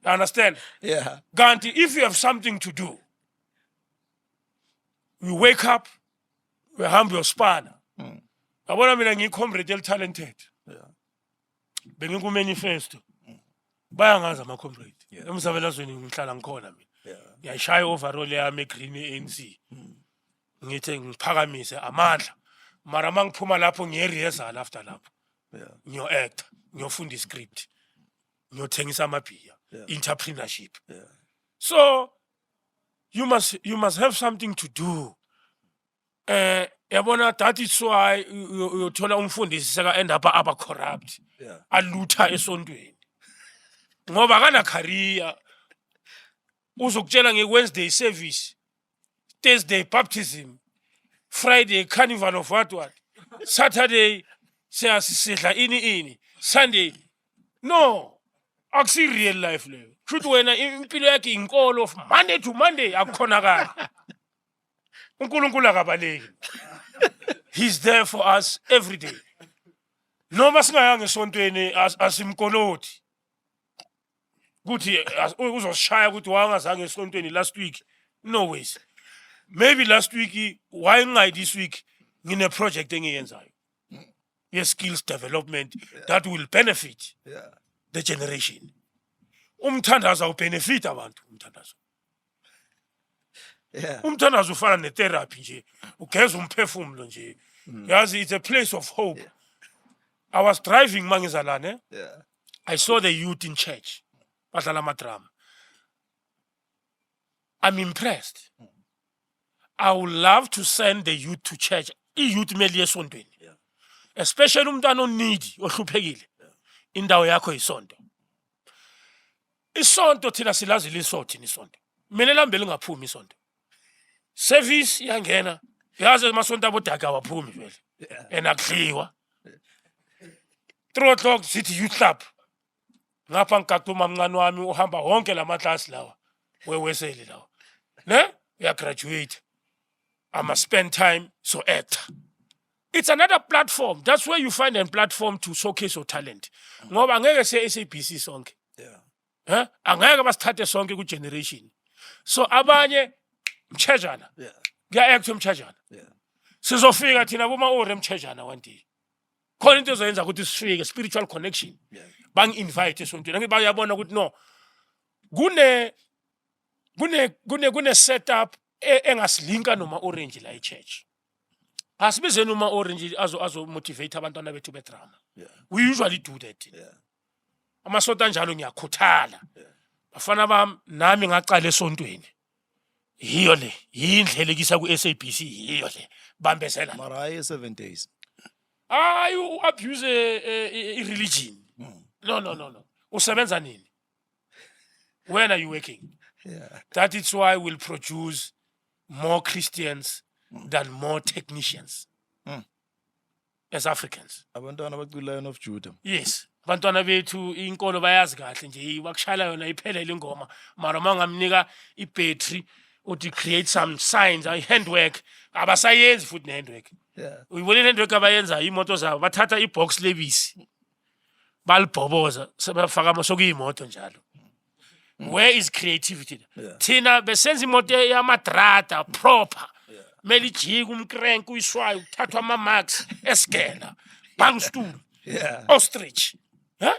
You understand? Yeah. Ganti, if you have something to do, you wake up, you humble your spana. Abona mina ngicomrade talented. Yeah. Bengiku manifesto. Bayangazi ama comrade. Emsabelazweni ngihlala ngikhona mina. Yeah. Ngiyashaya overall yami green ANC. Ngithe ngiphakamise amandla. Mara mangiphuma lapho ngiyerehearsal after lapho. Yeah. Ngiyo act, ngiyofunda script. Ngiyothengisa amabhiya, entrepreneurship. Yeah. So you must have something to do. Yabona that is why uyothola umfundisi seka end up aba corrupt. Yeah. Alutha esontweni. Ngoba kana career uzokutshela ngeWednesday service, Thursday baptism, Friday carnival of what, Saturday siyasidla ini, Sunday. No, akusi real life leyo. Kushuthi wena impilo yakhe inkolo of Monday to Monday akukhonakala. uNkulunkulu akabaleki. He's there for us every day. Noma singayanga esontweni asimkoloti. Kuthi uzoshaya ukuthi wangazange esontweni last week. No ways. Maybe last week, why not this week, in a project engiyenzayo. Yes, skills development that will benefit the generation. Umthandazo will benefit abantu umthandazo. Umthandazo ufana netherapy nje. Ugeza umphefumulo nje. Yazi it's a place of hope. I was driving mangizalane. I saw the youth in church. Badlala amadrama. I'm impressed. I would love to send the youth to church. I-youth meli esontweni. Especially umntwana onidi ohluphekile. Indawo yakho isonto. Isonto thina silazi lisonto nisonto. Mina lambe lingaphumi isonto. Service yangena. Yazi amasonto abodaka awaphumi vele. Enakudliwa. 3 o'clock sithi youth club. Ngapha ngikaquma mncane wami uhamba wonke lamaklasi lawa. Weweseli lawa. Ne? Ya graduate. I must spend time so act. It's another platform. That's where you find a platform to showcase your talent. Ngoba angeke se-SABC sonke. Angeke basithathe sonke ku generation. So abanye mchejana. Kuya-act mchejana. Sizofika thina boma ore mchejana one day. Khona into ezoyenza ukuthi sifike spiritual connection. Bangi-invite esontweni. Ngithi bayabona ukuthi no. Kune setup engasilinka noma orange la church. Asibize noma orange azo motivate abantwana bethu bedrama. We usually do that. Amasonto anjalo ngiyakhuthala. Bafana bami nami ngaqala esontweni. Yiyo le, yindlela ekisa ku SABC yiyo le. Bambezela. Mara hayi 7 days. You abuse a religion. No. Usebenza nini? When are you working? Yeah. That is why we'll produce more Christians than more technicians as Africans. Abantwana bacula Lion of Judah. Yes. Abantwana bethu inkolo bayazi kahle nje bakushayela yona iphelele ingoma mara mangamnika ibattery uthi create some signs handwork abasayenzi futhi handwork. Yeah. Uyibona handwork abayenza imoto zabo bathatha ibox lebisi balibhoboza sebafaka amasoko imoto njalo. Where is creativity? Thina besenza imoto yamadrada proper. Meli jika umkrenk uyiswayo uthathwa ama marks esgela bang stool. Yeah. Ostrich. Huh?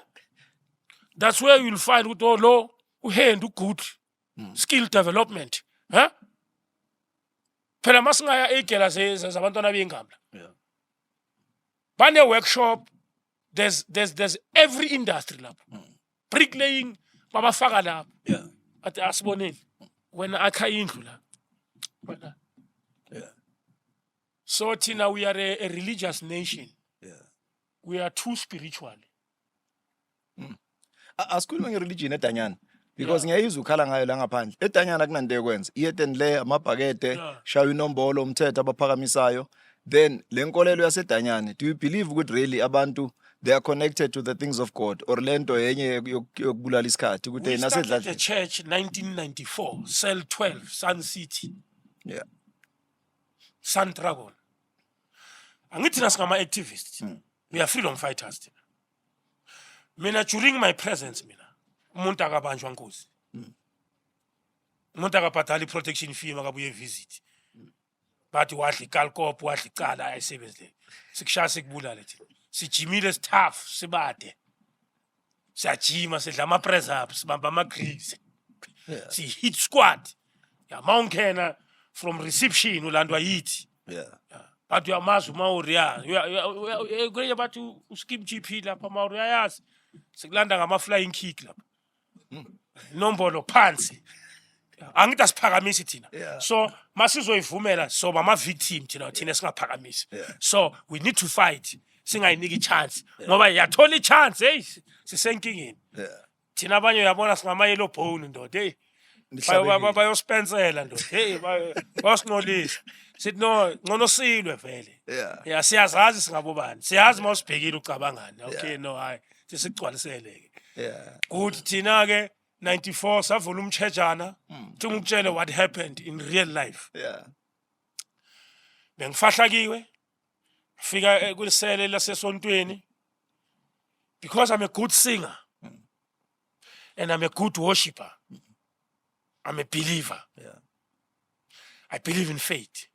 That's where you'll find with all low hand good skill development. Huh? Phela masingaya egela zabantwana bengambla. Yeah. Bane workshop there's every industry lapho. Bricklaying babafaka lapho. Yeah. Ati asiboneni wena akha indlu la. Wena. Yeah. So Tina, we are a religious nation. Yeah. We are too spiritual. Asikhuluma nge-religion eDanyane because ngiyayizwa ukhala ngayo la ngaphandle. eDanyane akunanto ekwenza. Iyeten le amabhakede, shaya inombolo umthetho abaphakamisayo. Then le nkolelo yaseDanyane, do you believe ukuthi really abantu they are connected to the things of God or lento yenye yokubulala isikhathi ukuthi We started the nasedla? church 1994, Cell 12, Sun City, Yeah. Sun Dragon. Angithi nasingama activists. We are freedom fighters. Mina during my presence umuntu akabanjwa nkosi. Umuntu akabhadala protection fee makabuye visit. Bathi wadli kalkop wadli cala ayisebenze. Sikushaya sikubulala thina. Sijimile staff sibade. Siyajima sidla ama press ups sibamba ama grease. Si hit squad. Ya mawungena from reception ulandwa yithi. Yeah. But you are mazu mauria. You are about to Skeem GP lapha mauria yazi. Sikulanda ngama flying kick lapha. Nombolo phansi. Angithi asiphakamisi thina. So masizoyivumela so bama victim thina singaphakamisi. So we need to fight. Singayiniki chance. Ngoba yathola chance sisenkingeni. Thina abanye uyabona singama yellow bone ndoda hey. Bayospensela ndoda hey bayosinqolisa. Sithi no ngcono silwe vele. Yeah siyazazi singabobani. Siyazi mawusibhekile ucabangani. Okay no hayi sisigcwalisele. Yeah. Good thina ke 94 savula umtshejana ngikutshele what happened in real life. Yeah. Bengifahla fika kulisele lasesontweni because I'm a good singer and I'm a good worshipper. I'm a believer. Yeah. I believe in faith.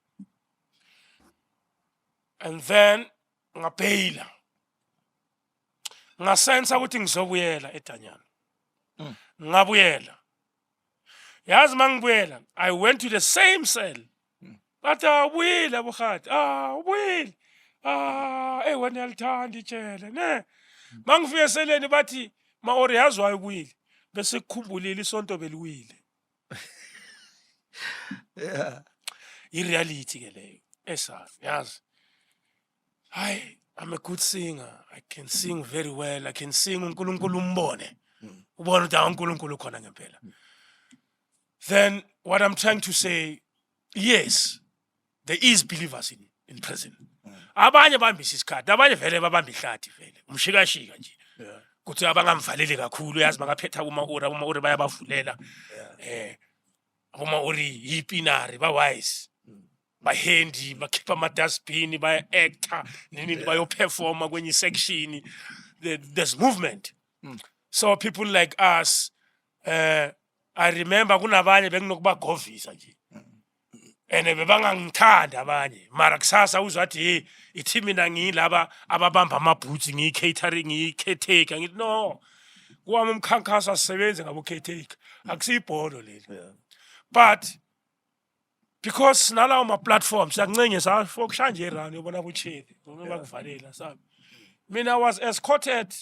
And then ngapeyila ngasensa ukuthi ngizobuyela eDanyane. Ngabuyela. Yazi mangibuyela, I went to the same cell. But ubuyela bohati. Ubuyela. Wena yalithanda itshele ne. Mangifike eseleni bathi maori yazwayo ubuyile. Bese kukhumbulile isonto beliwile. Yeah. I-reality ke leyo esazi yazi. I'm a good singer. I can sing very well. I can sing uNkulunkulu umbone. Ubone ukuthi uNkulunkulu khona ngempela. Then what I'm trying to say, yes, there is believers in prison. Abanye bambisa isikhathi, abanye vele babamba ihlathi vele. Umshikashika nje. Kuthi abangamvaleli kakhulu yazi makaphetha uma uri bayabavulela. Uma uri yipinari ba wise. Ba handy, bakhipha ama dustbin, ba actor, nini bayo performa kwenye section. There's movement. So people like us, I remember kunabanye benginokuba govisa nje. Ene bebangangithanda abanye. Mara kusasa uzwathi ithi mina ngilaba ababamba amabhutsi ngicatering ngicateka ngithi no. Kwami umkhankaso asisebenze ngabo caretaker. Akusibhono leli. But because nalawo ma platforms siyakuncengisa fokusha nje run yobona kuchili ngoba kuvalela sabi. Mina was escorted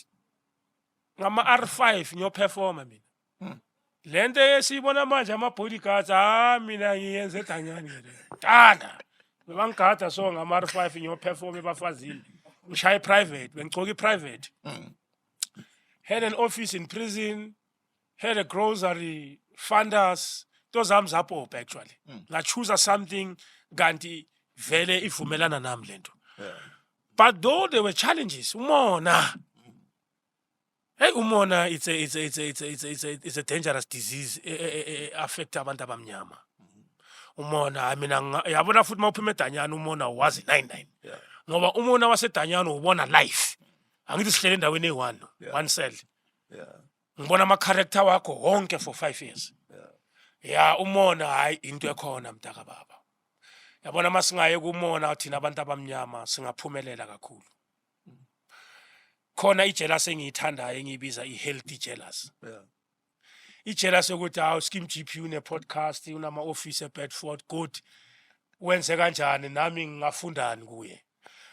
ngama R5 ngiyo performer mina. lento esiyibona manje ama-bodyguards mina ngiyenze Danyane ke le tana bebangigada so ngama-R5 ngiyoperform ebafazini ngishaye private bengigcoka i-private had an office in prison, had a grocery funders, those arms up actually. La choose something ganti vele ivumelana nami lento. But though there were challenges, umona. Hey, umona, it's a dangerous disease affect abantu abamnyama. Umona, I mean, yabona futhi mawuphuma eDanyane umona wazi 99. Ngoba umona waseDanyane ubona life. Angithi sihlele endaweni eyi-1, one cell. Ngibona ama-character wakho wonke for 5 years. Ya umona hayi into ekhona mntaka baba. Yabona masingaye kumona thina abantu abamnyama singaphumelela kakhulu. Khona ijealous engiyithandayo engiyibiza i-healthy jealous. Ijealous yokuthi hawu Skeem GP une-podcast unama-office eBedford good wenze kanjani nami ngingafundani kuye.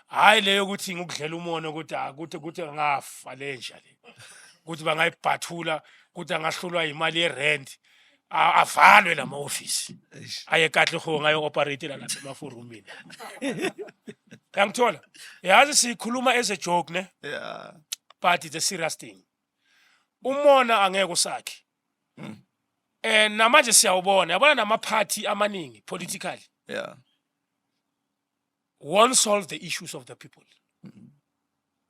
Hayi leyo ukuthi ngikudlela umona ukuthi ngafa lenja le. Ukuthi bangayibhathula ukuthi angahlulwa imali yerent avalwe lama office aye kahle ho ngayo operate la lapha emafurumini yangithola yazi sikhuluma as a joke ne but it's a serious thing umona angeke usakhe namanje siyawubona yabona nama party amaningi politically won't solve the issues of the people.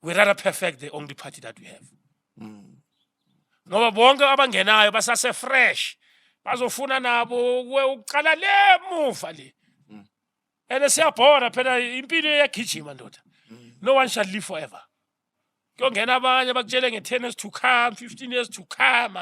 We rather perfect the only party that we have. Ngoba bonke abangenayo basase fresh bazofuna nabo uqala le muva le and siyabhona phela impilo iyagijima ndoda. No one shall live forever. Kuyongena abanye bakutshele nge10 years to come 15 years to come.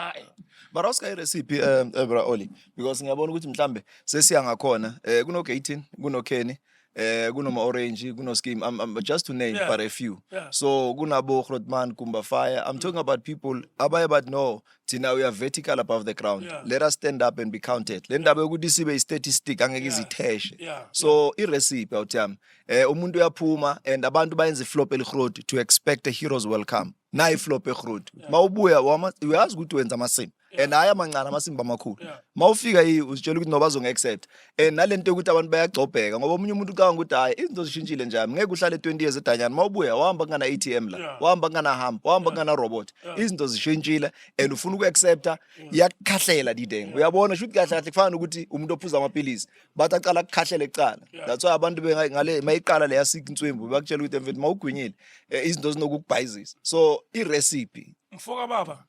But awusika recipe bra Oli because ngiyabona ukuthi mhlambe sesiya ngakhona kuno 18 kuno Kenny kunoma Orange kuno Skeem just to name but a few. So kunabo Grootman Kumba Fire. I'm talking about people abaye but no thina we are vertical above the ground. Let us stand up and be counted. Le ndaba yokuthi sibe statistic angeke izitheshe. So i recipe awuthami umuntu uyaphuma and abantu bayenza flop eligrot to expect a hero's welcome. Na flop egrot. Mawubuya uyazi ukuthi wenza amasimo. And haya mancane amasimba amakhulu mawufika usitshela ukuthi noba bazonge-accept nalento ukuthi abantu bayagcobheka ngoba omunye umuntu ucabanga ukuthi hayi izinto zishintshile njani ngeke uhlale 20 years eDanyane mawubuya wahamba kungana ATM la wahamba kungana hamp wahamba kungana robot izinto zishintshile and ufuna uku-accepta iyakukhahlela didengo uyabona shuthi kahle kahle kufana ukuthi umuntu ophuza amapilisi bathi aqala kukhahlela ekucala that's why abantu ngale mayiqala leya sika inswembu bakutshela ukuthi mfethu mawugwinyile izinto zinokukubhayizisa so i-recipe mfoka baba.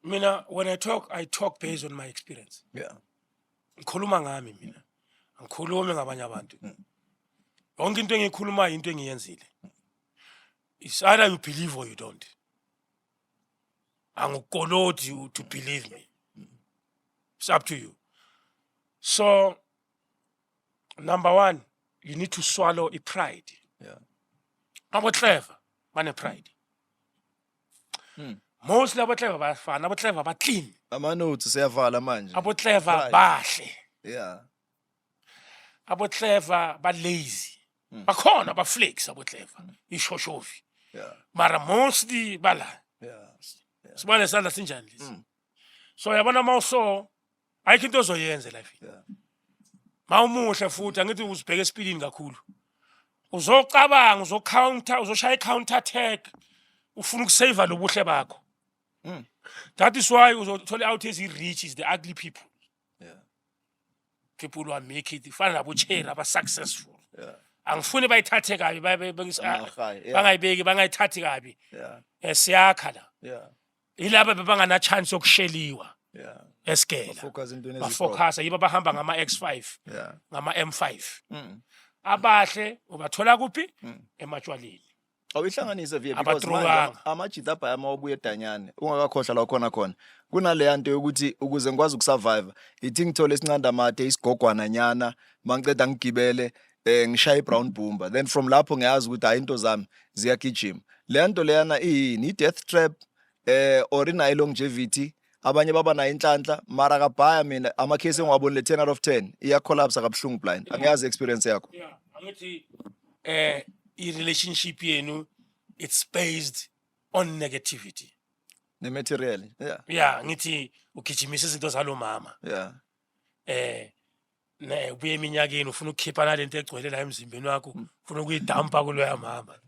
Mina, when I talk based on my experience. Ngikhuluma ngami mina. Ngikhulumi ngabanye abantu. Yonke into engikhuluma into engiyenzile. It's either you believe or you don't. Angukholodi you to believe me. It's up to you. So, number one, you need to swallow a pride. Abo clever, bane pride. Mostly abo clever bafana, abo clever ba clean. Amanothi siyavala manje. Abo clever bahle. Abo clever ba lazy. Bakhona ba flex abo clever. Ishoshovi. Mara mostly bala. Sibone sandla sinjani lesi. So yabona mawuso ayikho into ozoyenza life. Mawumuhle futhi angithi uzibheke speedini kakhulu. Uzocabanga, uzocounter, uzoshaya counter attack. Ufuna ukusave lobuhle bakho. That is why uzothola out as rich is the ugly people. People who are make it fana nabo chera ba successful. Angifuni bayithathe kabi bangayibeki bangayithathi kabi. Siyakha la. Ilaba bebangana chance yokusheliwa. Eskela. Focus yiba bahamba ngama X5 ngama M5. Abahle ubathola kuphi emachwaleni. Awihlanganise via because amajita apha amawabuye eDanyane ungakakhohlwa la khona kunale yanto yokuthi ukuze ngikwazi ukusurvive ithi ngithole isincanda mate isigogwana nyana mangiceda ngigibele ngishaye brown bumba then from lapho ngiyazi ukuthi hayi into zami ziyagijima le nto leyana i death trap or ina longevity abanye baba na inhlanhla mara kabhaya mina ama case engiwabonile 10 out of 10 iya collapse kabhlungu blind angiyazi experience yakho angithi i relationship yenu it's based on negativity material. Yeah, ngithi ugijimisa izinto zalo mama. Yeah. Ne ubuye eminyakeni ufuna ukukhipha nalento egcwele la emzimbeni wakho, ufuna ukuyidampa kuloya mama.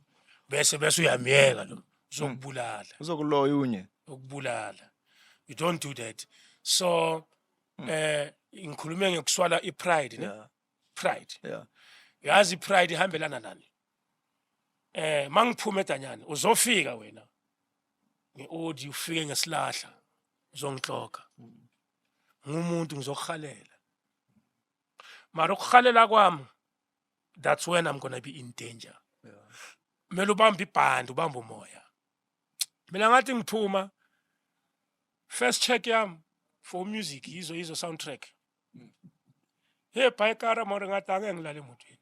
Bese uyamyeka lo, uzokubulala. Uzokuloya unye. Ukubulala. You don't do that. So ngikhulume ngekuswala ipride ne. Pride. Yeah. Yazi ipride ihambelana nani? Mangiphume Danyane uzofika wena. Ngeodi ufike ngesilahla uzongixoka. Ngumuntu ngizokhalela. Mara ukukhalela kwami, that's when I'm going to be in danger. Mele ubambe ibhandi ubambe umoya. Mina ngathi ngiphuma first check yami for music yizo soundtrack. Bhayikara mara ngathi ake ngilale emotweni.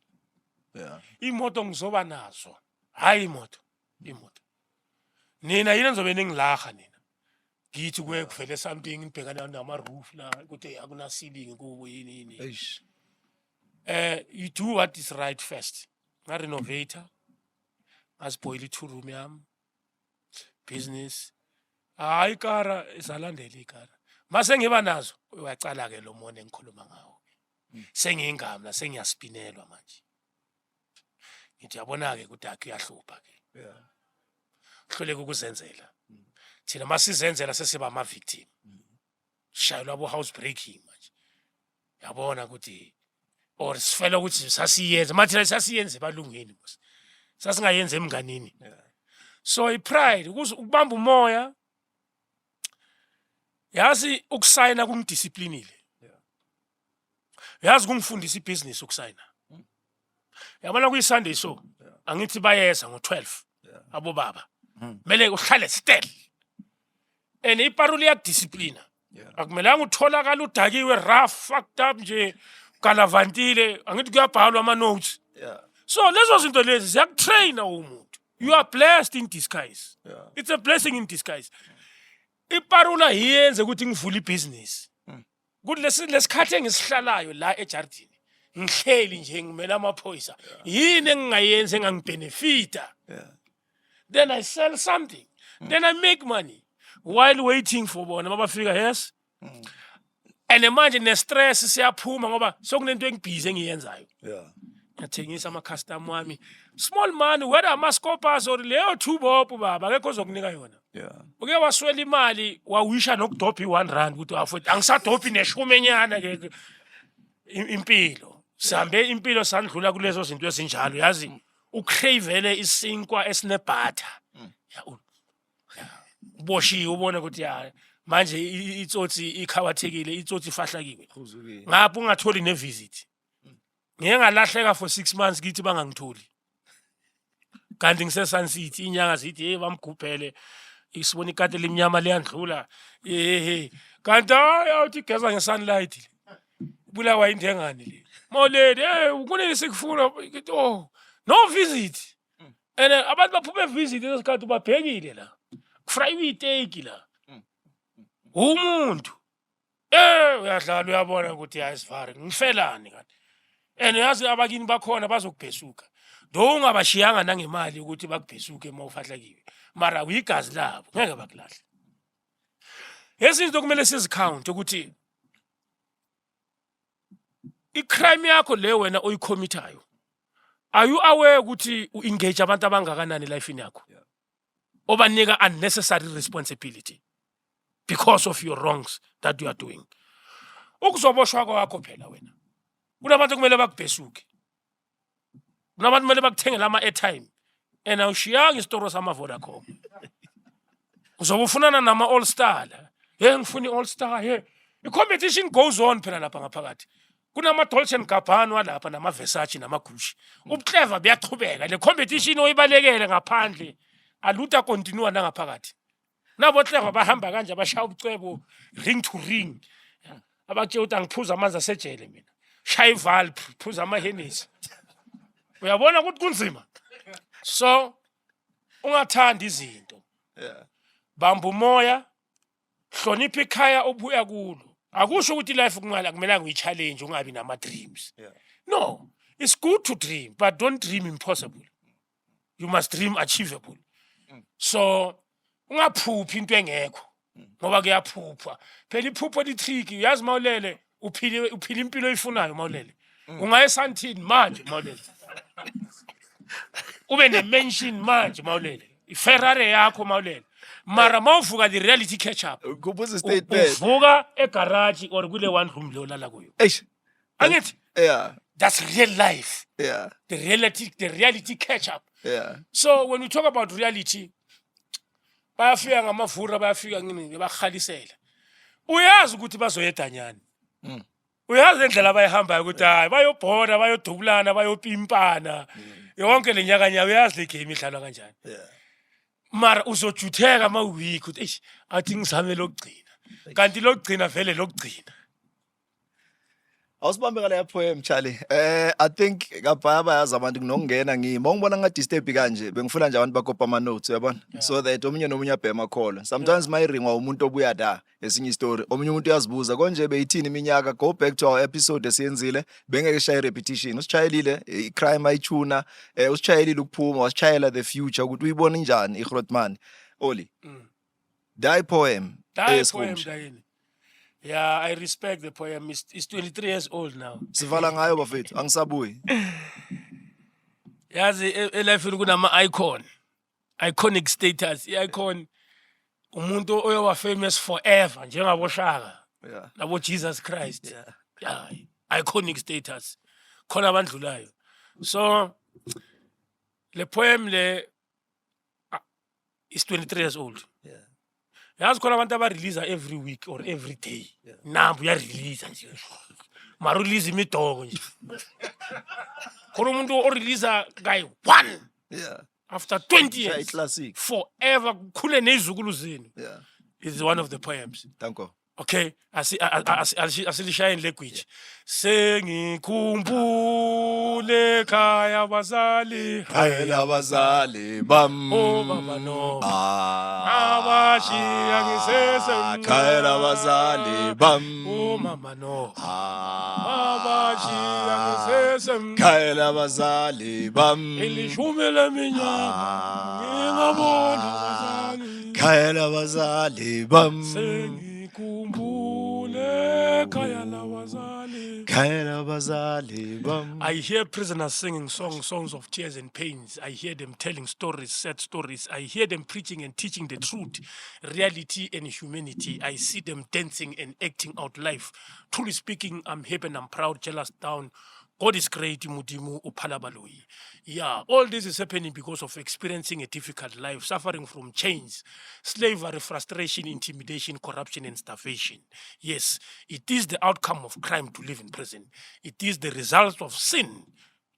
Yeah. Imoto ngizoba nazo. Hayi imoto. Nina yini nizobe ningilaha nina. Ngithi kuvele something ngibhekana nama roof la ukuthi akuna ceiling kubo yini. You do what is right first. Nga renovator. Asiboil i-2 room yami. Business. Hayi kara isalandela ikara. Mase ngiba nazo uyacala ke lo mone engikhuluma ngawo. Sengingami sengiyaspinelwa manje. Ngithi yabona ke ukuthi akuyahlupha ke. Yeah. Hluleka ukuzenzela. Thina masizenzela sesiba ama victim. Shayelwa abo house breaking manje. Yabona ukuthi or sifela ukuthi sasiyenze mathina sasiyenze balungeni mos. Sasingayenze emnganini. So ipride ukubamba umoya. Yazi ukusayina kumdisciplinile. Yazi kungifundisa ibusiness ukusayina. Yabona kuyisunday so angithi bayeza ngo12 abo baba. Mele uhlale still. Iparuli ya discipline. Akumelanga utholakala udakiwe rough fucked up nje kalavantile angithi kuyabhalwa ama notes. So lezo zinto lezi ziyakutraina umuntu. You are blessed in disguise. It's a blessing in disguise. Iparula hiyenze ukuthi ngivule ibusiness. Kuthi lesikhathi engisihlalayo la ejardini. Ngihleli nje ngimela amaphoyisa. Yini engingayenza engangibenefita. Then I sell something. Then I make money while waiting for bona mabafika yes. And imagine ne stress siyaphuma ngoba sokunento engibhizi engiyenzayo. Ngathengisa ama customer wami small money whether ama scopers or leyo 2 bob baba akekho ozokunika yona. Uke waswela imali wawisha nokudophi 1 rand ukuthi afuthi angisadophi neshumenyana ke impilo. Sihambe impilo sandlula kulezo zinto ezinjalo yazi ucravele isinkwa esinebutter. Boshi ubona ukuthi ya manje itsotsi ikhawathekile itsotsi ifahlakiwe. Ngapha ungatholi ne visit. Ngeke ngalahleka for 6 months ngithi bangangitholi. Kanti ngise Sun City inyanga zithi hey bamgubhele isibona ikade limnyama liyandlula. Kanti awuthi geza nge sunlight. Bulawa indengane le. Moledi ukunini sikufuna oh no visit. And abantu baphume visit esikhathi ubabhekile la. Friday take la. Umuntu uyadlala uyabona ukuthi ayisivare ngifelani kanti. And yazi abakini bakhona bazokubhesuka. Do ungabashiyanga nangemali ukuthi bakubhesuke mawufahlakiwe. Mara uyigazi labo ngeke bakulahle. Yesinto kumele sizicount ukuthi icrime yakho le wena oyicommithayo. Are you aware ukuthi uengage abantu abangakanani life yakho? Obanika unnecessary responsibility because of your wrongs that you are doing. Ukuzoboshwa kwakho phela wena. Kunabantu kumele bakubhesuke. Kunabantu kumele bakuthengele ama airtime. And awushiyanga isitoro sama Vodacom. Uzobufunana nama All Star la. Ngifuni All Star The competition goes on phela lapha ngaphakathi. Kunama Dolce & Gabbana lapha nama Versace nama Gucci. Ubuclever buyaqhubeka. Le competition oyibalekele ngaphandle. Aluta continue nangaphakathi. Nabo clever bahamba kanje abashaya ubucebo ring to ring. Abatshe uthi ngiphuza amanzi asejele mina. Shaya ivalve, phuza ama Hennessy. Uyabona ukuthi kunzima. So ungathanda izinto. Bamba umoya, hlonipha ikhaya obuya kulo. Akusho ukuthi life kumala kumele uyi-challenge ungabi nama dreams. No, it's good to dream, but don't dream impossible. You must dream achievable. So ungaphuphi into engekho ngoba kuyaphupha phela iphupho litricky uyazi Mawulele uphile impilo oyifunayo Mawulele ungaya eSandton manje Mawulele ube ne-mansion manje Mawulele iFerrari yakho Mawulele mara mawuvuka the reality catch up Kubuza statement. uvuka egarage or kule one room lo lala kuyo angithi Yeah. that's real life. Yeah. The reality catch up. Yeah. So when we talk about reality, bayafika ngamavura bayafika ngini bakhalisela. Uyazi ukuthi bazoya eDanyane. Uyazi indlela abayihambayo ukuthi hayi bayobhoda bayodubulana bayopimpana. Yonke lenyakanya uyazi le game idlalwa kanjani. Yeah. Mara uzojutheka ma-week ukuthi eish athi ngizame lokugcina. Kanti lokugcina vele lokugcina. Awusibambe ngale poem Charlie. I think kabaya bayazi abantu kunokungena ngima. Ngibona ngadisturb kanje. Bengifuna nje abantu bakopa ama notes uyabona. So that omunye nomunye abhema call. Sometimes mayiringwa umuntu obuya da esinye story. Omunye umuntu uyazibuza konje beyithini iminyaka. Go back to our episode esiyenzile. Bengeke shaya repetition. Usichayelile icrime ayithuna. Usichayelile ukuphuma, wasichayela the future ukuthi uyibona njani iGrootman. Oli. Die poem. Danyane. Yeah, I respect the poem. It's 23 years old now. Sivala ngayo bafethu, angisabuyi. Yazi elifini kunama iconic status. I-icon umuntu oyoba famous forever njengabo Shaka. Yeah. Nabo Jesus Christ. Yeah. Iconic status. Khona abandlulayo. So le poem is 23 years old. Yeah. Yazi khona abantu aba-release every week or every day. Nambu uyarelease nje. Mara release imidoko nje. Khona umuntu o-release guy one. Yeah. After 20 years. Classic. Forever khule nezukulu zenu. Yeah. It's one of the poems. Thank you. Okay, asilishayeni language. Sengikhumbule khaya bazali, khaya bazali bam. Oh baba no. Abashiya ngisesemncane. Khaya bazali bam. Oh mama no. Abashiya ngisesemncane. Khaya bazali bam. Ilishumi leminyaka ngingabona bazali. Khaya bazali bam. I hear prisoners singing songs of tears and pains. I hear them telling stories, sad stories. I hear them preaching and teaching the truth, reality and humanity. I see them dancing and acting out life. Truly speaking, I'm happy and I'm proud, jealous down. God is great, Mudimu Upalabaloi. Yeah, all this is happening because of experiencing a difficult life, suffering from chains, slavery, frustration, intimidation, corruption, and starvation. Yes, it is the outcome of crime to live in prison. It is the result of sin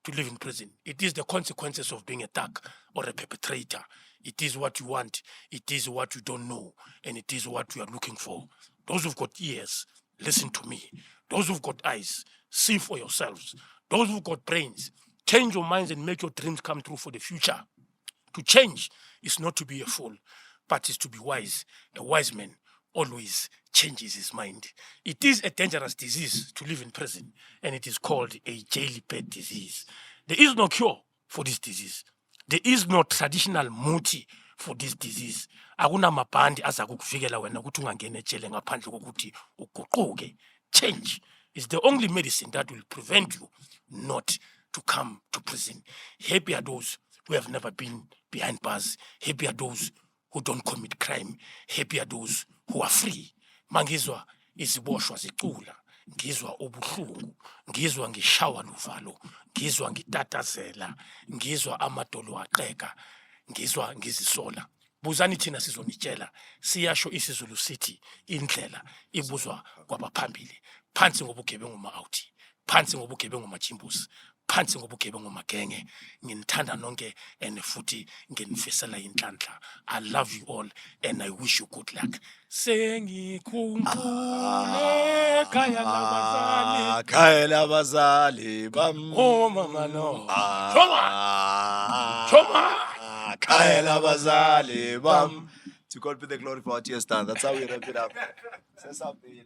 to live in prison. It is the consequences of being a thug or a perpetrator. It is what you want. It is what you don't know. And it is what you are looking for. Those who've got ears, listen to me. Those who've got eyes, see for yourselves. Those who've got brains, change your minds and make your dreams come true for the future. To change is not to be a fool, but is to be wise. A wise man always changes his mind. It is a dangerous disease to live in prison, and it is called a jail bed disease. There is no cure for this disease. There is no traditional muti for this disease. Akuna mabhandi azakukuvikela wena ukuthi ungangena ejele ngaphandle kokuthi uguquke. Change is the only medicine that will prevent you not to come to prison. Happy are those who have never been behind bars. Happy are those who don't commit crime. Happy are those who are free. Mangizwa iziboshwa zicula. Ngizwa ubuhlungu. Ngizwa ngishawa luvalo. Ngizwa ngitatazela. Ngizwa amadolo aqeka. Ngizwa ngizisola. Buzani thina sizonitshela. Siyasho isiZulu sithi indlela ibuzwa kwabaphambili. Phansi ngobugebengu ma-out. Phansi ngobugebengu majimbusi. Phansi ngobugebengu magenge. Nginithanda nonke and futhi nginifisela inhlanhla. I love you all and I wish you good luck. Sengikhumbule khaya labazali. Khaya labazali bam. Oh mama no. Choma. Khaya labazali bam. To God be the glory for what he has done. That's how we wrap it up. Say something.